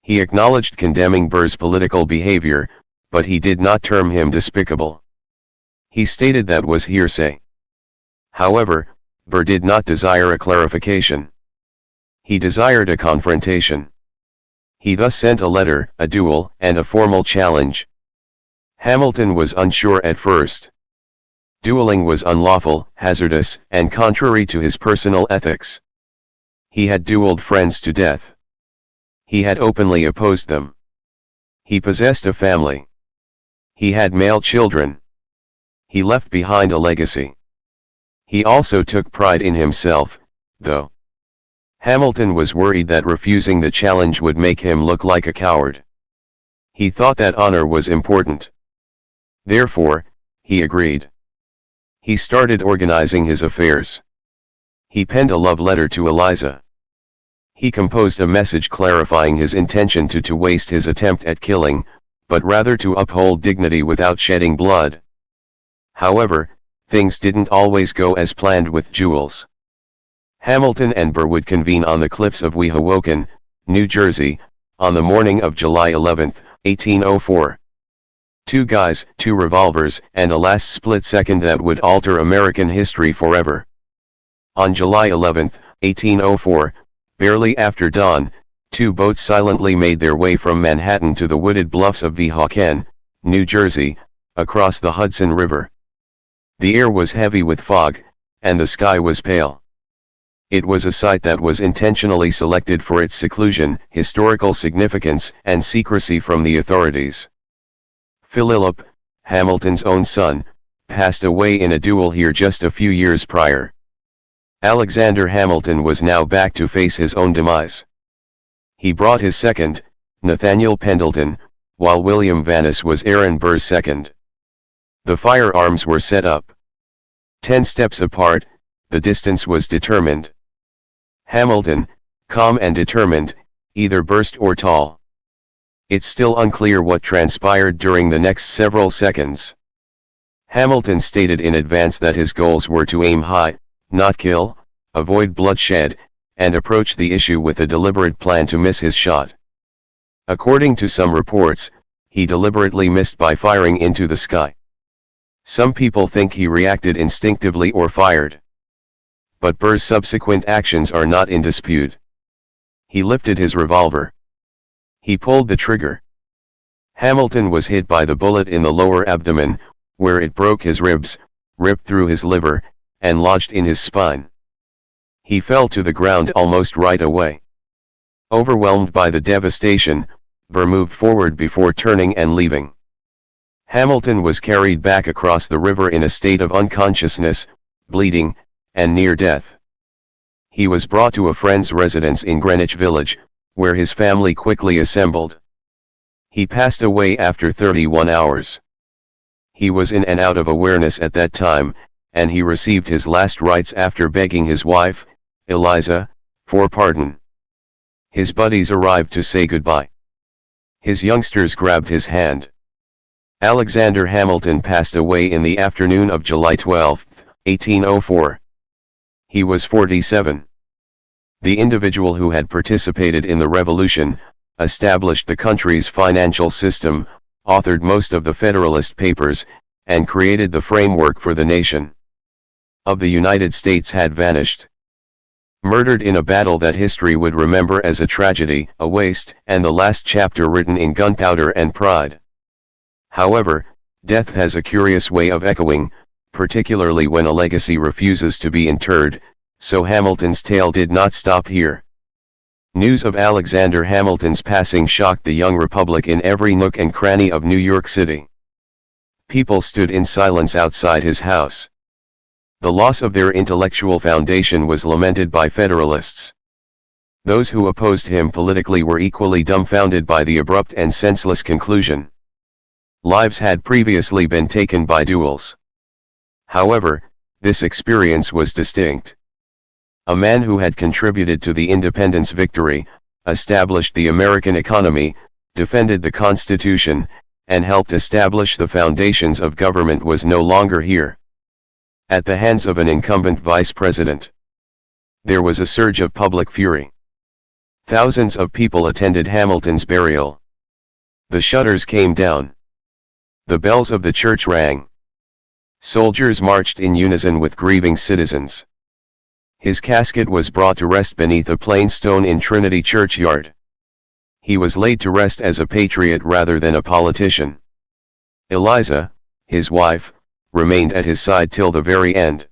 He acknowledged condemning Burr's political behavior, but he did not term him despicable. He stated that was hearsay. However, Burr did not desire a clarification. He desired a confrontation. He thus sent a letter, a duel, and a formal challenge. Hamilton was unsure at first. Dueling was unlawful, hazardous, and contrary to his personal ethics. He had dueled friends to death. He had openly opposed them. He possessed a family. He had male children. He left behind a legacy. He also took pride in himself, though. Hamilton was worried that refusing the challenge would make him look like a coward. He thought that honor was important. Therefore, he agreed. He started organizing his affairs. He penned a love letter to Eliza. He composed a message clarifying his intention to waste his attempt at killing, but rather to uphold dignity without shedding blood. However, things didn't always go as planned with Jules. Hamilton and Burr would convene on the cliffs of Weehawken, New Jersey, on the morning of July 11, 1804. 2 guys, 2 revolvers, and a last split second that would alter American history forever. On July 11, 1804, barely after dawn, 2 boats silently made their way from Manhattan to the wooded bluffs of Weehawken, New Jersey, across the Hudson River. The air was heavy with fog, and the sky was pale. It was a site that was intentionally selected for its seclusion, historical significance, and secrecy from the authorities. Philip, Hamilton's own son, passed away in a duel here just a few years prior. Alexander Hamilton was now back to face his own demise. He brought his second, Nathaniel Pendleton, while William Vanis was Aaron Burr's second. The firearms were set up 10 steps apart. The distance was determined. Hamilton, calm and determined, either burst or tall. It's still unclear what transpired during the next several seconds. Hamilton stated in advance that his goals were to aim high, not kill, avoid bloodshed, and approach the issue with a deliberate plan to miss his shot. According to some reports, he deliberately missed by firing into the sky. Some people think he reacted instinctively or fired. But Burr's subsequent actions are not in dispute. He lifted his revolver. He pulled the trigger. Hamilton was hit by the bullet in the lower abdomen, where it broke his ribs, ripped through his liver, and lodged in his spine. He fell to the ground almost right away. Overwhelmed by the devastation, Burr moved forward before turning and leaving. Hamilton was carried back across the river in a state of unconsciousness, bleeding, and near death. He was brought to a friend's residence in Greenwich Village, where his family quickly assembled. He passed away after 31 hours. He was in and out of awareness at that time, and he received his last rites after begging his wife, Eliza, for pardon. His buddies arrived to say goodbye. His youngsters grabbed his hand. Alexander Hamilton passed away in the afternoon of July 12, 1804. He was 47. The individual who had participated in the revolution, established the country's financial system, authored most of the Federalist Papers, and created the framework for the nation of the United States had vanished. Murdered in a battle that history would remember as a tragedy, a waste, and the last chapter written in gunpowder and pride. However, death has a curious way of echoing, particularly when a legacy refuses to be interred, so Hamilton's tale did not stop here. News of Alexander Hamilton's passing shocked the young republic in every nook and cranny of New York City. People stood in silence outside his house. The loss of their intellectual foundation was lamented by Federalists. Those who opposed him politically were equally dumbfounded by the abrupt and senseless conclusion. Lives had previously been taken by duels. However, this experience was distinct. A man who had contributed to the independence victory, established the American economy, defended the Constitution, and helped establish the foundations of government was no longer here. At the hands of an incumbent vice president. There was a surge of public fury. Thousands of people attended Hamilton's burial. The shutters came down. The bells of the church rang. Soldiers marched in unison with grieving citizens. His casket was brought to rest beneath a plain stone in Trinity Churchyard. He was laid to rest as a patriot rather than a politician. Eliza, his wife, remained at his side till the very end.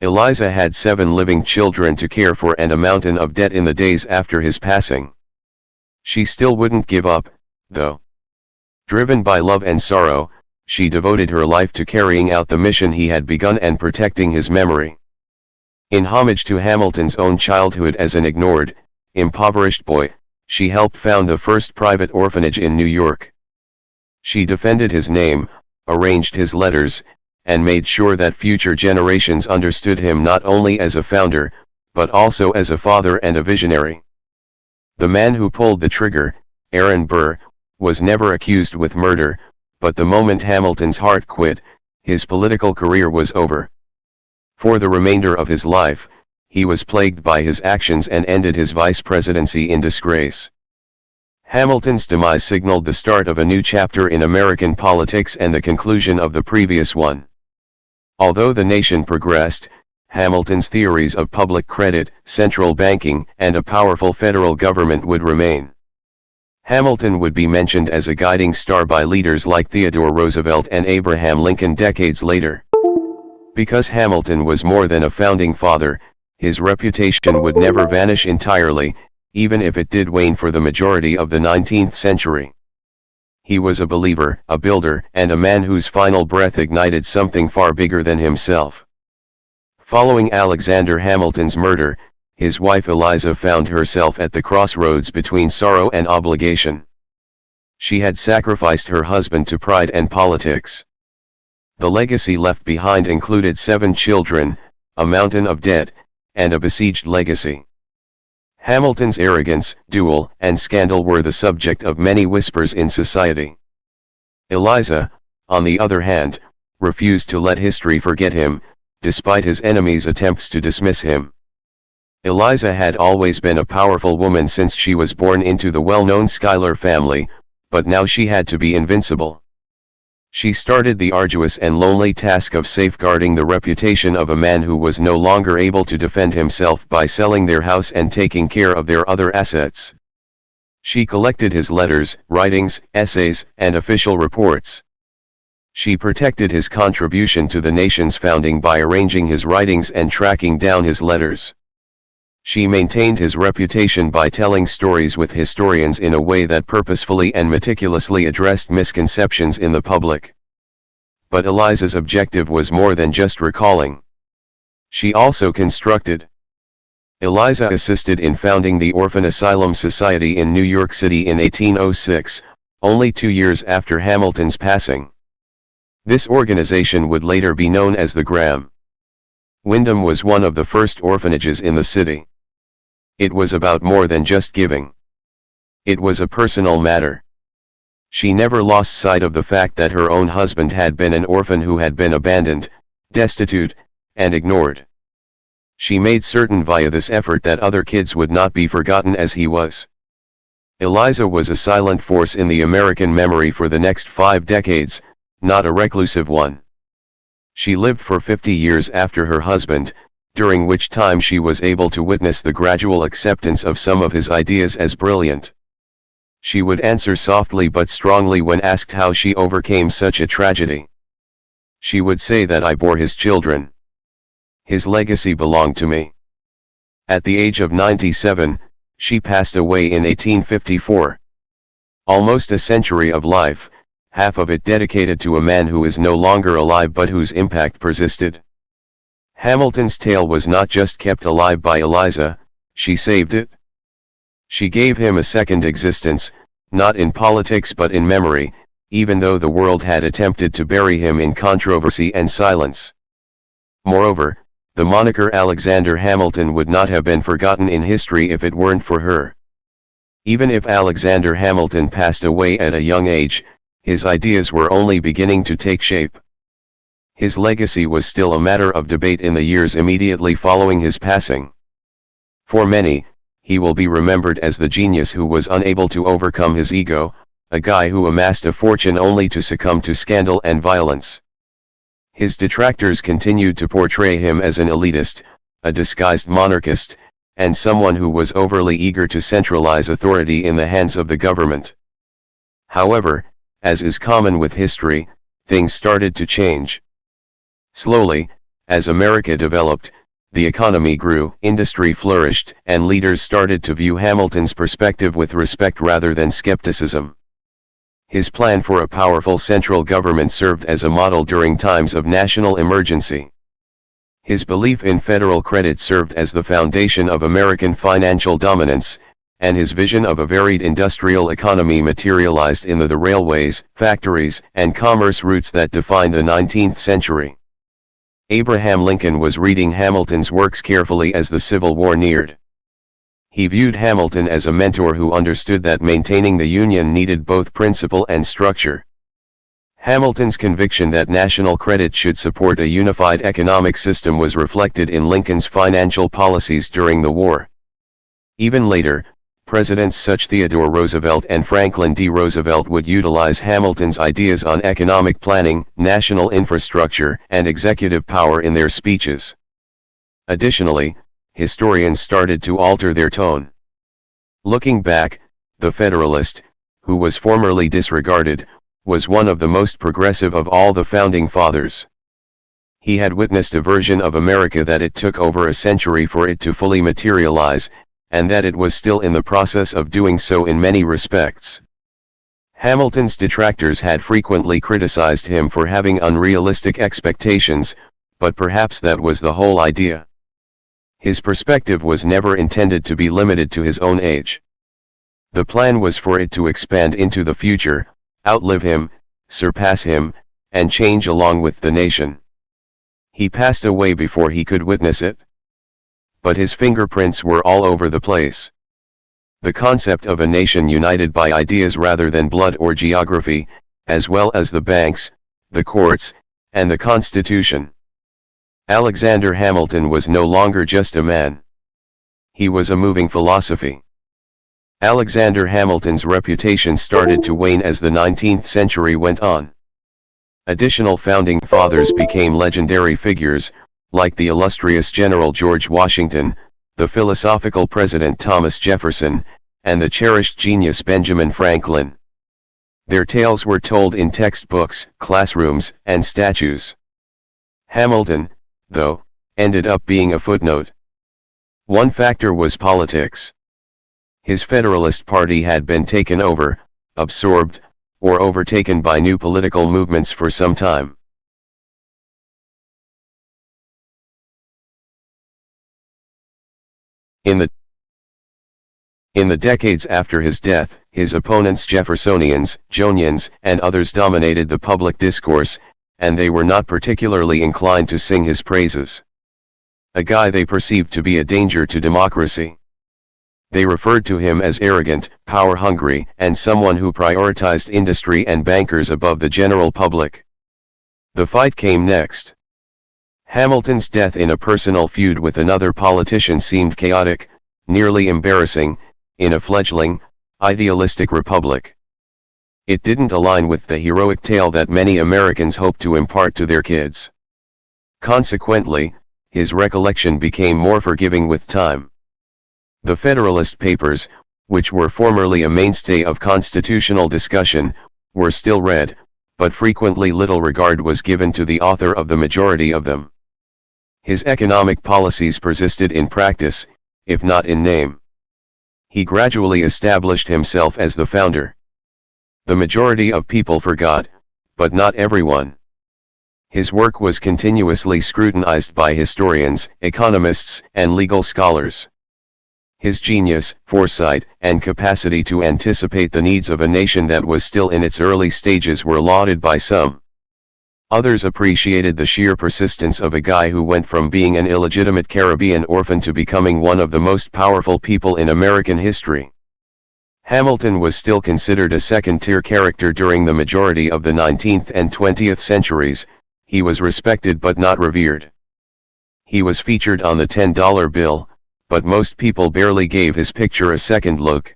Eliza had 7 living children to care for and a mountain of debt in the days after his passing. She still wouldn't give up, though. Driven by love and sorrow, she devoted her life to carrying out the mission he had begun and protecting his memory. In homage to Hamilton's own childhood as an ignored, impoverished boy, she helped found the first private orphanage in New York. She defended his name, arranged his letters, and made sure that future generations understood him not only as a founder, but also as a father and a visionary. The man who pulled the trigger, Aaron Burr, was never accused with murder, but the moment Hamilton's heart quit, his political career was over. For the remainder of his life, he was plagued by his actions and ended his vice presidency in disgrace. Hamilton's demise signaled the start of a new chapter in American politics and the conclusion of the previous one. Although the nation progressed, Hamilton's theories of public credit, central banking, and a powerful federal government would remain. Hamilton would be mentioned as a guiding star by leaders like Theodore Roosevelt and Abraham Lincoln decades later. Because Hamilton was more than a founding father, his reputation would never vanish entirely, even if it did wane for the majority of the 19th century. He was a believer, a builder, and a man whose final breath ignited something far bigger than himself. Following Alexander Hamilton's murder, his wife Eliza found herself at the crossroads between sorrow and obligation. She had sacrificed her husband to pride and politics. The legacy left behind included 7 children, a mountain of debt, and a besieged legacy. Hamilton's arrogance, duel, and scandal were the subject of many whispers in society. Eliza, on the other hand, refused to let history forget him, despite his enemies' attempts to dismiss him. Eliza had always been a powerful woman since she was born into the well-known Schuyler family, but now she had to be invincible. She started the arduous and lonely task of safeguarding the reputation of a man who was no longer able to defend himself by selling their house and taking care of their other assets. She collected his letters, writings, essays, and official reports. She protected his contribution to the nation's founding by arranging his writings and tracking down his letters. She maintained his reputation by telling stories with historians in a way that purposefully and meticulously addressed misconceptions in the public. But Eliza's objective was more than just recalling. She also constructed. Eliza assisted in founding the Orphan Asylum Society in New York City in 1806, only 2 years after Hamilton's passing. This organization would later be known as the Graham. Wyndham was one of the first orphanages in the city. It was about more than just giving. It was a personal matter. She never lost sight of the fact that her own husband had been an orphan who had been abandoned, destitute, and ignored. She made certain via this effort that other kids would not be forgotten as he was. Eliza was a silent force in the American memory for the next 5 decades, not a reclusive one. She lived for 50 years after her husband, during which time she was able to witness the gradual acceptance of some of his ideas as brilliant. She would answer softly but strongly when asked how she overcame such a tragedy. She would say that I bore his children. His legacy belonged to me. At the age of 97, she passed away in 1854. Almost a century of life, half of it dedicated to a man who is no longer alive but whose impact persisted. Hamilton's tale was not just kept alive by Eliza, she saved it. She gave him a second existence, not in politics but in memory, even though the world had attempted to bury him in controversy and silence. Moreover, the moniker Alexander Hamilton would not have been forgotten in history if it weren't for her. Even if Alexander Hamilton passed away at a young age, his ideas were only beginning to take shape. His legacy was still a matter of debate in the years immediately following his passing. For many, he will be remembered as the genius who was unable to overcome his ego, a guy who amassed a fortune only to succumb to scandal and violence. His detractors continued to portray him as an elitist, a disguised monarchist, and someone who was overly eager to centralize authority in the hands of the government. However, as is common with history, things started to change. Slowly, as America developed, the economy grew, industry flourished, and leaders started to view Hamilton's perspective with respect rather than skepticism. His plan for a powerful central government served as a model during times of national emergency. His belief in federal credit served as the foundation of American financial dominance, and his vision of a varied industrial economy materialized in the railways, factories, and commerce routes that defined the 19th century. Abraham Lincoln was reading Hamilton's works carefully as the Civil War neared. He viewed Hamilton as a mentor who understood that maintaining the Union needed both principle and structure. Hamilton's conviction that national credit should support a unified economic system was reflected in Lincoln's financial policies during the war. Even later, Presidents such Theodore Roosevelt and Franklin D. Roosevelt would utilize Hamilton's ideas on economic planning, national infrastructure, and executive power in their speeches. Additionally, historians started to alter their tone. Looking back, the Federalist, who was formerly disregarded, was one of the most progressive of all the Founding Fathers. He had witnessed a version of America that it took over a century for it to fully materialize, and that it was still in the process of doing so in many respects. Hamilton's detractors had frequently criticized him for having unrealistic expectations, but perhaps that was the whole idea. His perspective was never intended to be limited to his own age. The plan was for it to expand into the future, outlive him, surpass him, and change along with the nation. He passed away before he could witness it. But his fingerprints were all over the place. The concept of a nation united by ideas rather than blood or geography, as well as the banks, the courts, and the Constitution. Alexander Hamilton was no longer just a man. He was a moving philosophy. Alexander Hamilton's reputation started to wane as the 19th century went on. Additional founding fathers became legendary figures, like the illustrious General George Washington, the philosophical President Thomas Jefferson, and the cherished genius Benjamin Franklin. Their tales were told in textbooks, classrooms, and statues. Hamilton, though, ended up being a footnote. One factor was politics. His Federalist Party had been taken over, absorbed, or overtaken by new political movements for some time. In the decades after his death, his opponents Jeffersonians, Jonians, and others dominated the public discourse, and they were not particularly inclined to sing his praises. A guy they perceived to be a danger to democracy. They referred to him as arrogant, power-hungry, and someone who prioritized industry and bankers above the general public. The fight came next. Hamilton's death in a personal feud with another politician seemed chaotic, nearly embarrassing, in a fledgling, idealistic republic. It didn't align with the heroic tale that many Americans hope to impart to their kids. Consequently, his recollection became more forgiving with time. The Federalist Papers, which were formerly a mainstay of constitutional discussion, were still read, but frequently little regard was given to the author of the majority of them. His economic policies persisted in practice, if not in name. He gradually established himself as the founder. The majority of people forgot, but not everyone. His work was continuously scrutinized by historians, economists, and legal scholars. His genius, foresight, and capacity to anticipate the needs of a nation that was still in its early stages were lauded by some. Others appreciated the sheer persistence of a guy who went from being an illegitimate Caribbean orphan to becoming one of the most powerful people in American history. Hamilton was still considered a second-tier character during the majority of the 19th and 20th centuries. He was respected but not revered. He was featured on the $10 bill, but most people barely gave his picture a second look.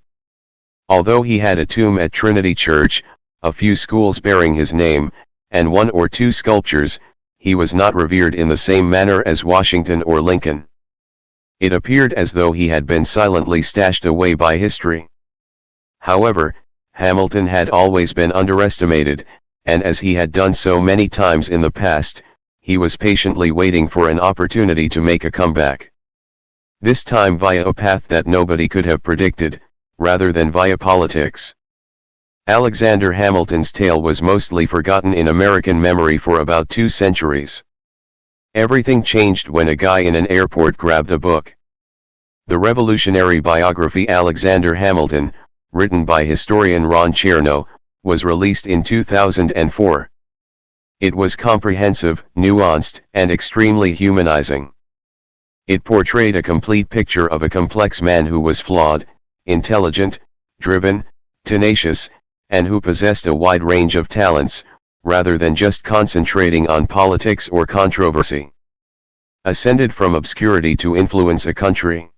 Although he had a tomb at Trinity Church, a few schools bearing his name, and one or two sculptures, he was not revered in the same manner as Washington or Lincoln. It appeared as though he had been silently stashed away by history. However, Hamilton had always been underestimated, and as he had done so many times in the past, he was patiently waiting for an opportunity to make a comeback. This time via a path that nobody could have predicted, rather than via politics. Alexander Hamilton's tale was mostly forgotten in American memory for about 2 centuries. Everything changed when a guy in an airport grabbed a book. The revolutionary biography Alexander Hamilton, written by historian Ron Chernow, was released in 2004. It was comprehensive, nuanced, and extremely humanizing. It portrayed a complete picture of a complex man who was flawed, intelligent, driven, tenacious, and who possessed a wide range of talents, rather than just concentrating on politics or controversy. Ascended from obscurity to influence a country.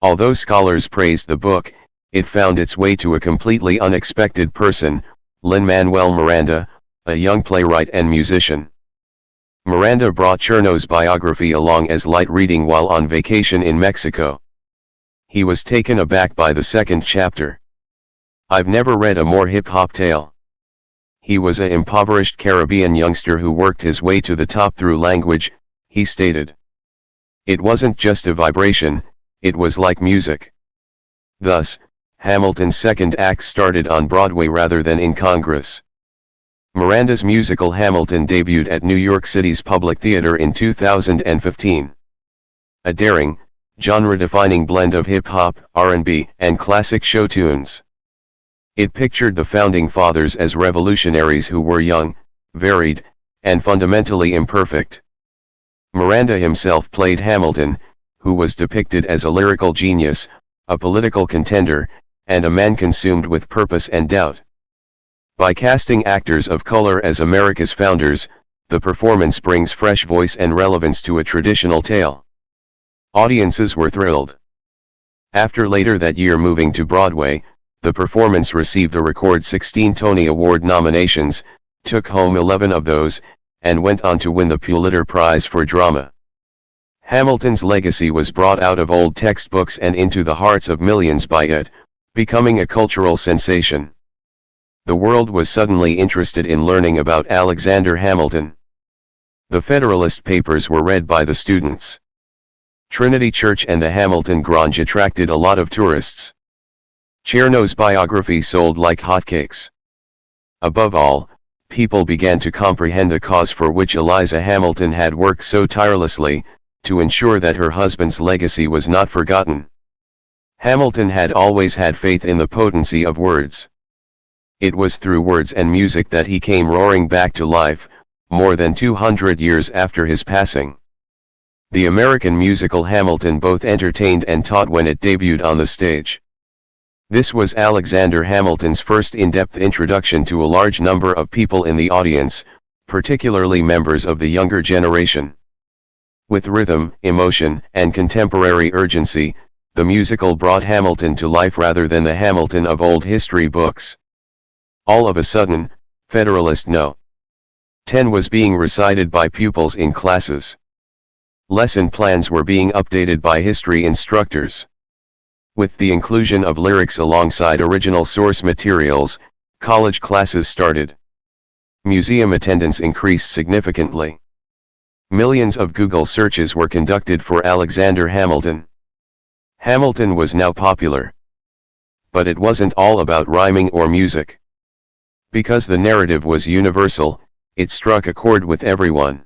Although scholars praised the book, it found its way to a completely unexpected person, Lin-Manuel Miranda, a young playwright and musician. Miranda brought Chernow's biography along as light reading while on vacation in Mexico. He was taken aback by the second chapter. "I've never read a more hip-hop tale." He was an impoverished Caribbean youngster who worked his way to the top through language, he stated. It wasn't just a vibration, it was like music. Thus, Hamilton's second act started on Broadway rather than in Congress. Miranda's musical Hamilton debuted at New York City's Public Theater in 2015. A daring, genre-defining blend of hip-hop, R&B, and classic show tunes. It pictured the Founding Fathers as revolutionaries who were young, varied, and fundamentally imperfect. Miranda himself played Hamilton, who was depicted as a lyrical genius, a political contender, and a man consumed with purpose and doubt. By casting actors of color as America's founders, the performance brings fresh voice and relevance to a traditional tale. Audiences were thrilled. After later that year moving to Broadway, the performance received a record 16 Tony Award nominations, took home 11 of those, and went on to win the Pulitzer Prize for Drama. Hamilton's legacy was brought out of old textbooks and into the hearts of millions by it, becoming a cultural sensation. The world was suddenly interested in learning about Alexander Hamilton. The Federalist Papers were read by the students. Trinity Church and the Hamilton Grange attracted a lot of tourists. Cherno's biography sold like hotcakes. Above all, people began to comprehend the cause for which Eliza Hamilton had worked so tirelessly, to ensure that her husband's legacy was not forgotten. Hamilton had always had faith in the potency of words. It was through words and music that he came roaring back to life, more than 200 years after his passing. The American musical Hamilton both entertained and taught when it debuted on the stage. This was Alexander Hamilton's first in-depth introduction to a large number of people in the audience, particularly members of the younger generation. With rhythm, emotion, and contemporary urgency, the musical brought Hamilton to life rather than the Hamilton of old history books. All of a sudden, Federalist No. 10 was being recited by pupils in classes. Lesson plans were being updated by history instructors. With the inclusion of lyrics alongside original source materials, college classes started. Museum attendance increased significantly. Millions of Google searches were conducted for Alexander Hamilton. Hamilton was now popular. But it wasn't all about rhyming or music. Because the narrative was universal, it struck a chord with everyone.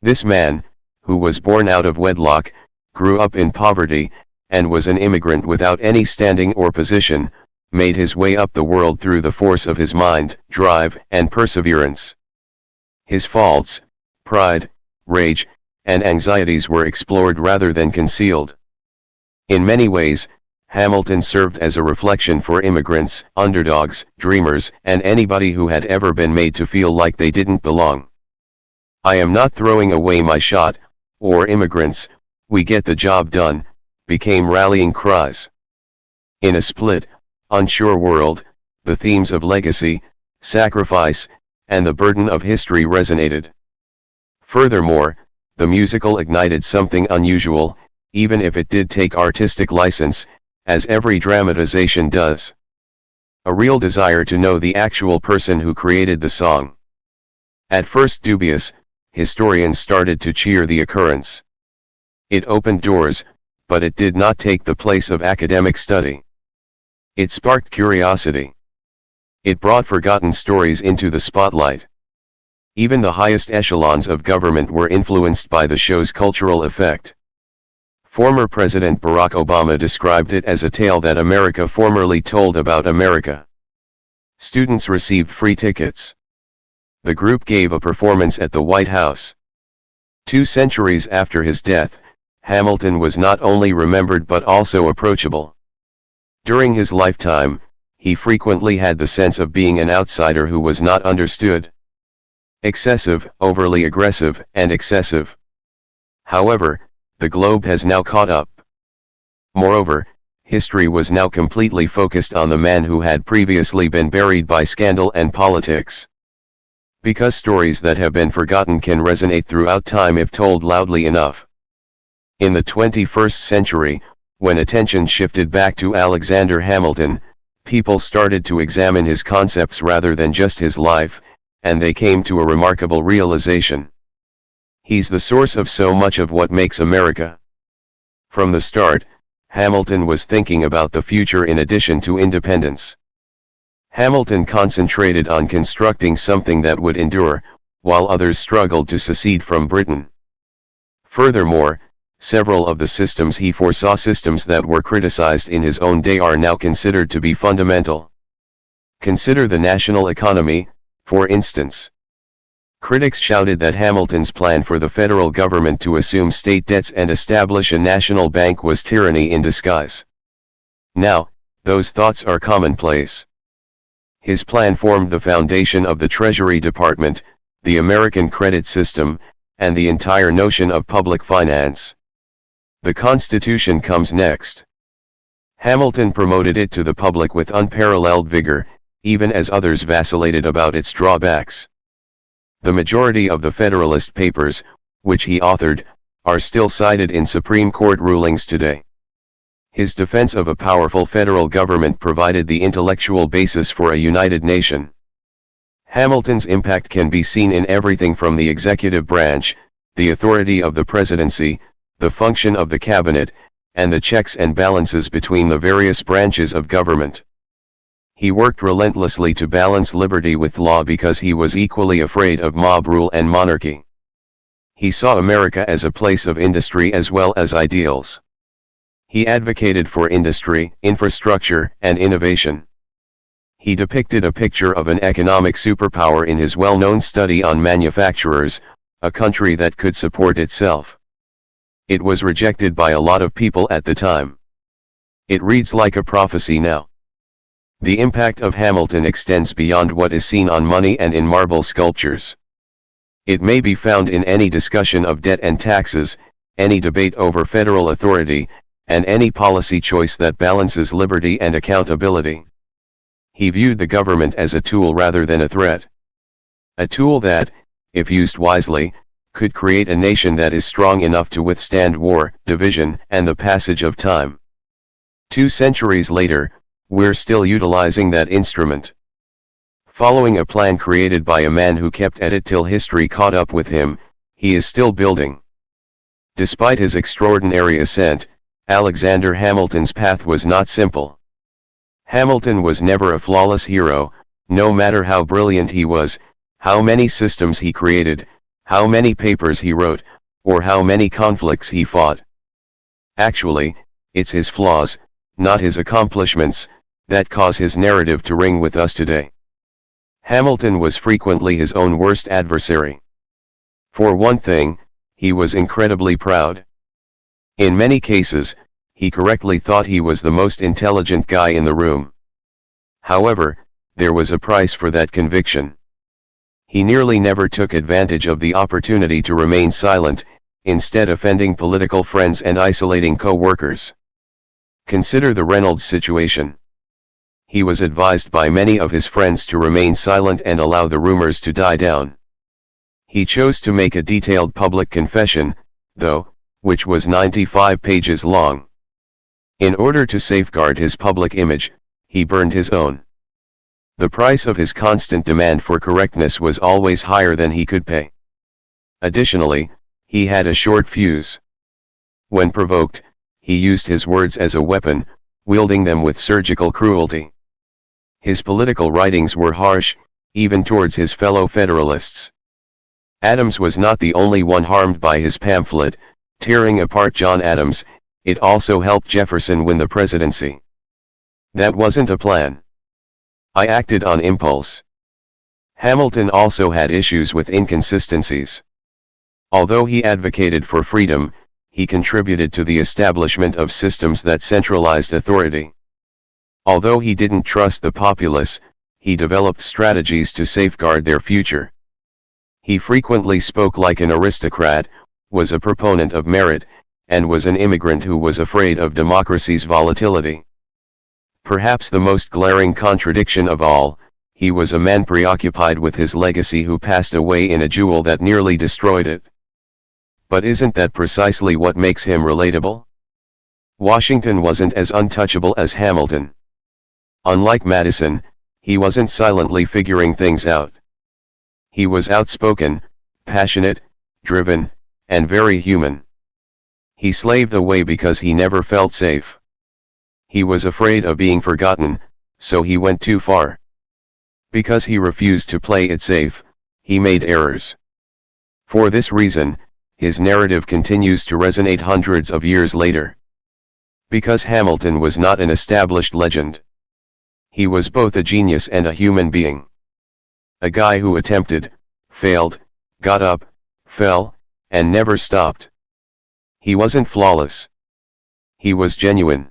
This man, who was born out of wedlock, grew up in poverty, and was an immigrant without any standing or position, made his way up the world through the force of his mind, drive, and perseverance. His faults, pride, rage, and anxieties were explored rather than concealed. In many ways, Hamilton served as a reflection for immigrants, underdogs, dreamers, and anybody who had ever been made to feel like they didn't belong. "I am not throwing away my shot," or "immigrants, we get the job done," became rallying cries. In a split, unsure world, the themes of legacy, sacrifice, and the burden of history resonated. Furthermore, the musical ignited something unusual, even if it did take artistic license, as every dramatization does. A real desire to know the actual person who created the song. At first dubious, historians started to cheer the occurrence. It opened doors, but it did not take the place of academic study. It sparked curiosity. It brought forgotten stories into the spotlight. Even the highest echelons of government were influenced by the show's cultural effect. Former President Barack Obama described it as a tale that America formerly told about America. Students received free tickets. The group gave a performance at the White House. 2 centuries after his death, Hamilton was not only remembered but also approachable. During his lifetime, he frequently had the sense of being an outsider who was not understood. Excessive, overly aggressive, and excessive. However, the globe has now caught up. Moreover, history was now completely focused on the man who had previously been buried by scandal and politics. Because stories that have been forgotten can resonate throughout time if told loudly enough. In the 21st century, when attention shifted back to Alexander Hamilton, people started to examine his concepts rather than just his life, and they came to a remarkable realization. He's the source of so much of what makes America. From the start, Hamilton was thinking about the future in addition to independence. Hamilton concentrated on constructing something that would endure, while others struggled to secede from Britain. Furthermore, several of the systems he foresaw, systems that were criticized in his own day, are now considered to be fundamental. Consider the national economy, for instance. Critics shouted that Hamilton's plan for the federal government to assume state debts and establish a national bank was tyranny in disguise. Now, those thoughts are commonplace. His plan formed the foundation of the Treasury Department, the American credit system, and the entire notion of public finance. The Constitution comes next. Hamilton promoted it to the public with unparalleled vigor, even as others vacillated about its drawbacks. The majority of the Federalist Papers, which he authored, are still cited in Supreme Court rulings today. His defense of a powerful federal government provided the intellectual basis for a united nation. Hamilton's impact can be seen in everything from the executive branch, the authority of the presidency, the function of the cabinet, and the checks and balances between the various branches of government. He worked relentlessly to balance liberty with law because he was equally afraid of mob rule and monarchy. He saw America as a place of industry as well as ideals. He advocated for industry, infrastructure, and innovation. He depicted a picture of an economic superpower in his well-known study on manufacturers, a country that could support itself. It was rejected by a lot of people at the time. It reads like a prophecy now. The impact of Hamilton extends beyond what is seen on money and in marble sculptures. It may be found in any discussion of debt and taxes, any debate over federal authority, and any policy choice that balances liberty and accountability. He viewed the government as a tool rather than a threat. A tool that, if used wisely, could create a nation that is strong enough to withstand war, division, and the passage of time. 2 centuries later, we're still utilizing that instrument. Following a plan created by a man who kept at it till history caught up with him, he is still building. Despite his extraordinary ascent, Alexander Hamilton's path was not simple. Hamilton was never a flawless hero, no matter how brilliant he was, how many systems he created, how many papers he wrote, or how many conflicts he fought. Actually, it's his flaws, not his accomplishments, that cause his narrative to ring with us today. Hamilton was frequently his own worst adversary. For one thing, he was incredibly proud. In many cases, he correctly thought he was the most intelligent guy in the room. However, there was a price for that conviction. He nearly never took advantage of the opportunity to remain silent, instead offending political friends and isolating co-workers. Consider the Reynolds situation. He was advised by many of his friends to remain silent and allow the rumors to die down. He chose to make a detailed public confession, though, which was 95 pages long. In order to safeguard his public image, he burned his own. The price of his constant demand for correctness was always higher than he could pay. Additionally, he had a short fuse. When provoked, he used his words as a weapon, wielding them with surgical cruelty. His political writings were harsh, even towards his fellow Federalists. Adams was not the only one harmed by his pamphlet, tearing apart John Adams. It also helped Jefferson win the presidency. That wasn't a plan. I acted on impulse. Hamilton also had issues with inconsistencies. Although he advocated for freedom, he contributed to the establishment of systems that centralized authority. Although he didn't trust the populace, he developed strategies to safeguard their future. He frequently spoke like an aristocrat, was a proponent of merit, and was an immigrant who was afraid of democracy's volatility. Perhaps the most glaring contradiction of all, he was a man preoccupied with his legacy who passed away in a duel that nearly destroyed it. But isn't that precisely what makes him relatable? Washington wasn't as untouchable as Hamilton. Unlike Madison, he wasn't silently figuring things out. He was outspoken, passionate, driven, and very human. He slaved away because he never felt safe. He was afraid of being forgotten, so he went too far. Because he refused to play it safe, he made errors. For this reason, his narrative continues to resonate hundreds of years later. Because Hamilton was not an established legend. He was both a genius and a human being. A guy who attempted, failed, got up, fell, and never stopped. He wasn't flawless. He was genuine.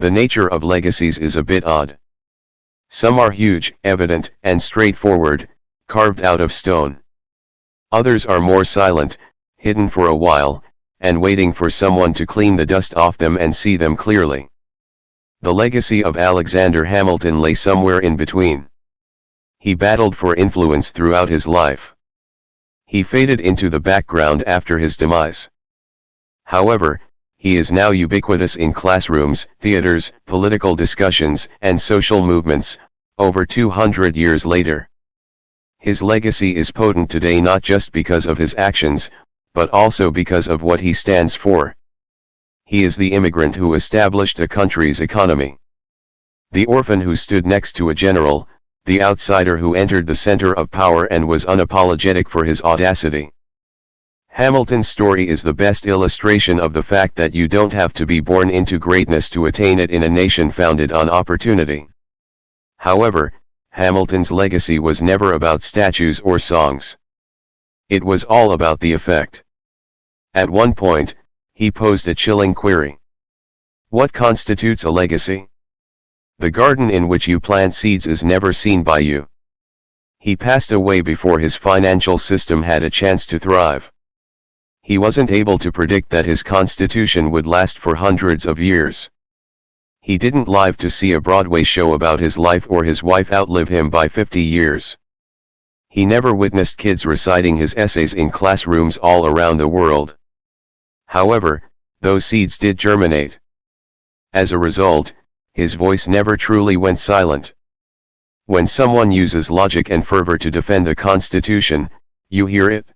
The nature of legacies is a bit odd. Some are huge, evident, and straightforward, carved out of stone. Others are more silent, hidden for a while, and waiting for someone to clean the dust off them and see them clearly. The legacy of Alexander Hamilton lay somewhere in between. He battled for influence throughout his life. He faded into the background after his demise. However, he is now ubiquitous in classrooms, theaters, political discussions, and social movements, over 200 years later. His legacy is potent today not just because of his actions, but also because of what he stands for. He is the immigrant who established a country's economy. The orphan who stood next to a general, the outsider who entered the center of power and was unapologetic for his audacity. Hamilton's story is the best illustration of the fact that you don't have to be born into greatness to attain it in a nation founded on opportunity. However, Hamilton's legacy was never about statues or songs. It was all about the effect. At one point, he posed a chilling query. What constitutes a legacy? The garden in which you plant seeds is never seen by you. He passed away before his financial system had a chance to thrive. He wasn't able to predict that his constitution would last for hundreds of years. He didn't live to see a Broadway show about his life or his wife outlive him by 50 years. He never witnessed kids reciting his essays in classrooms all around the world. However, those seeds did germinate. As a result, his voice never truly went silent. When someone uses logic and fervor to defend the Constitution, you hear it.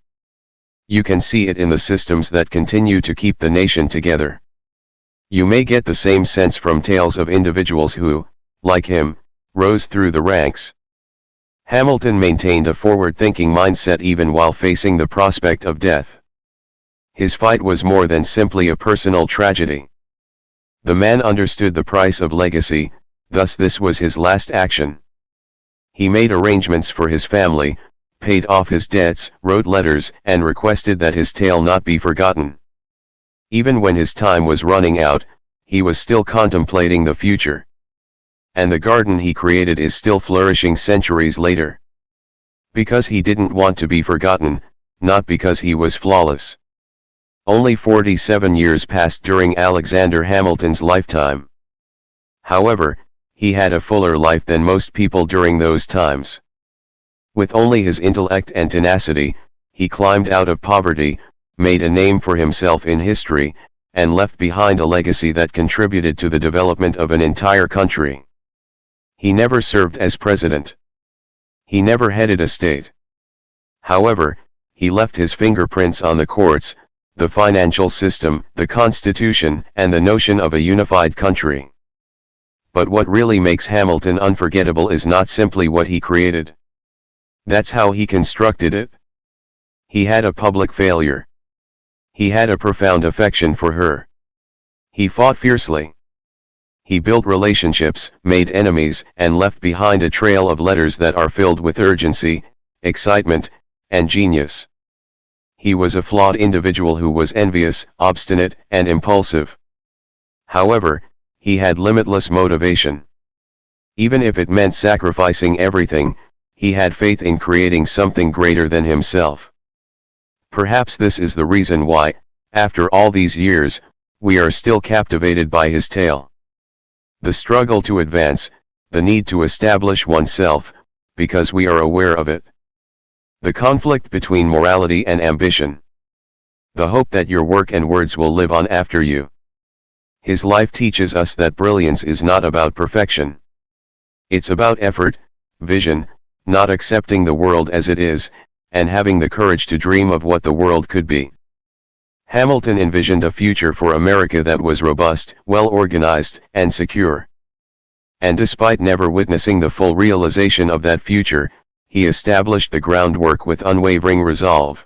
You can see it in the systems that continue to keep the nation together. You may get the same sense from tales of individuals who, like him, rose through the ranks. Hamilton maintained a forward-thinking mindset even while facing the prospect of death. His fight was more than simply a personal tragedy. The man understood the price of legacy, thus this was his last action. He made arrangements for his family, paid off his debts, wrote letters, and requested that his tale not be forgotten. Even when his time was running out, he was still contemplating the future. And the garden he created is still flourishing centuries later. Because he didn't want to be forgotten, not because he was flawless. Only 47 years passed during Alexander Hamilton's lifetime. However, he had a fuller life than most people during those times. With only his intellect and tenacity, he climbed out of poverty, made a name for himself in history, and left behind a legacy that contributed to the development of an entire country. He never served as president. He never headed a state. However, he left his fingerprints on the courts, the financial system, the Constitution, and the notion of a unified country. But what really makes Hamilton unforgettable is not simply what he created. That's how he constructed it. He had a public failure. He had a profound affection for her. He fought fiercely. He built relationships, made enemies, and left behind a trail of letters that are filled with urgency, excitement, and genius. He was a flawed individual who was envious, obstinate, and impulsive. However, he had limitless motivation. Even if it meant sacrificing everything, he had faith in creating something greater than himself. Perhaps this is the reason why, after all these years, we are still captivated by his tale. The struggle to advance, the need to establish oneself, because we are aware of it. The conflict between morality and ambition. The hope that your work and words will live on after you. His life teaches us that brilliance is not about perfection. It's about effort, vision, not accepting the world as it is, and having the courage to dream of what the world could be. Hamilton envisioned a future for America that was robust, well-organized, and secure. And despite never witnessing the full realization of that future, he established the groundwork with unwavering resolve.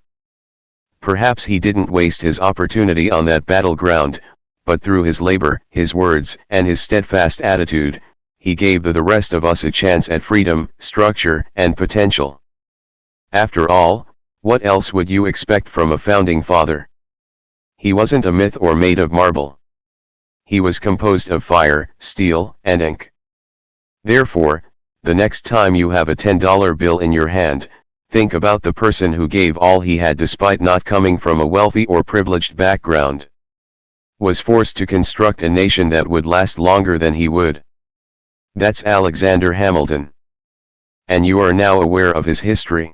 Perhaps he didn't waste his opportunity on that battleground, but through his labor, his words, and his steadfast attitude, he gave the rest of us a chance at freedom, structure, and potential. After all, what else would you expect from a founding father? He wasn't a myth or made of marble. He was composed of fire, steel, and ink. Therefore, the next time you have a $10 bill in your hand, think about the person who gave all he had despite not coming from a wealthy or privileged background. Was forced to construct a nation that would last longer than he would. That's Alexander Hamilton. And you are now aware of his history.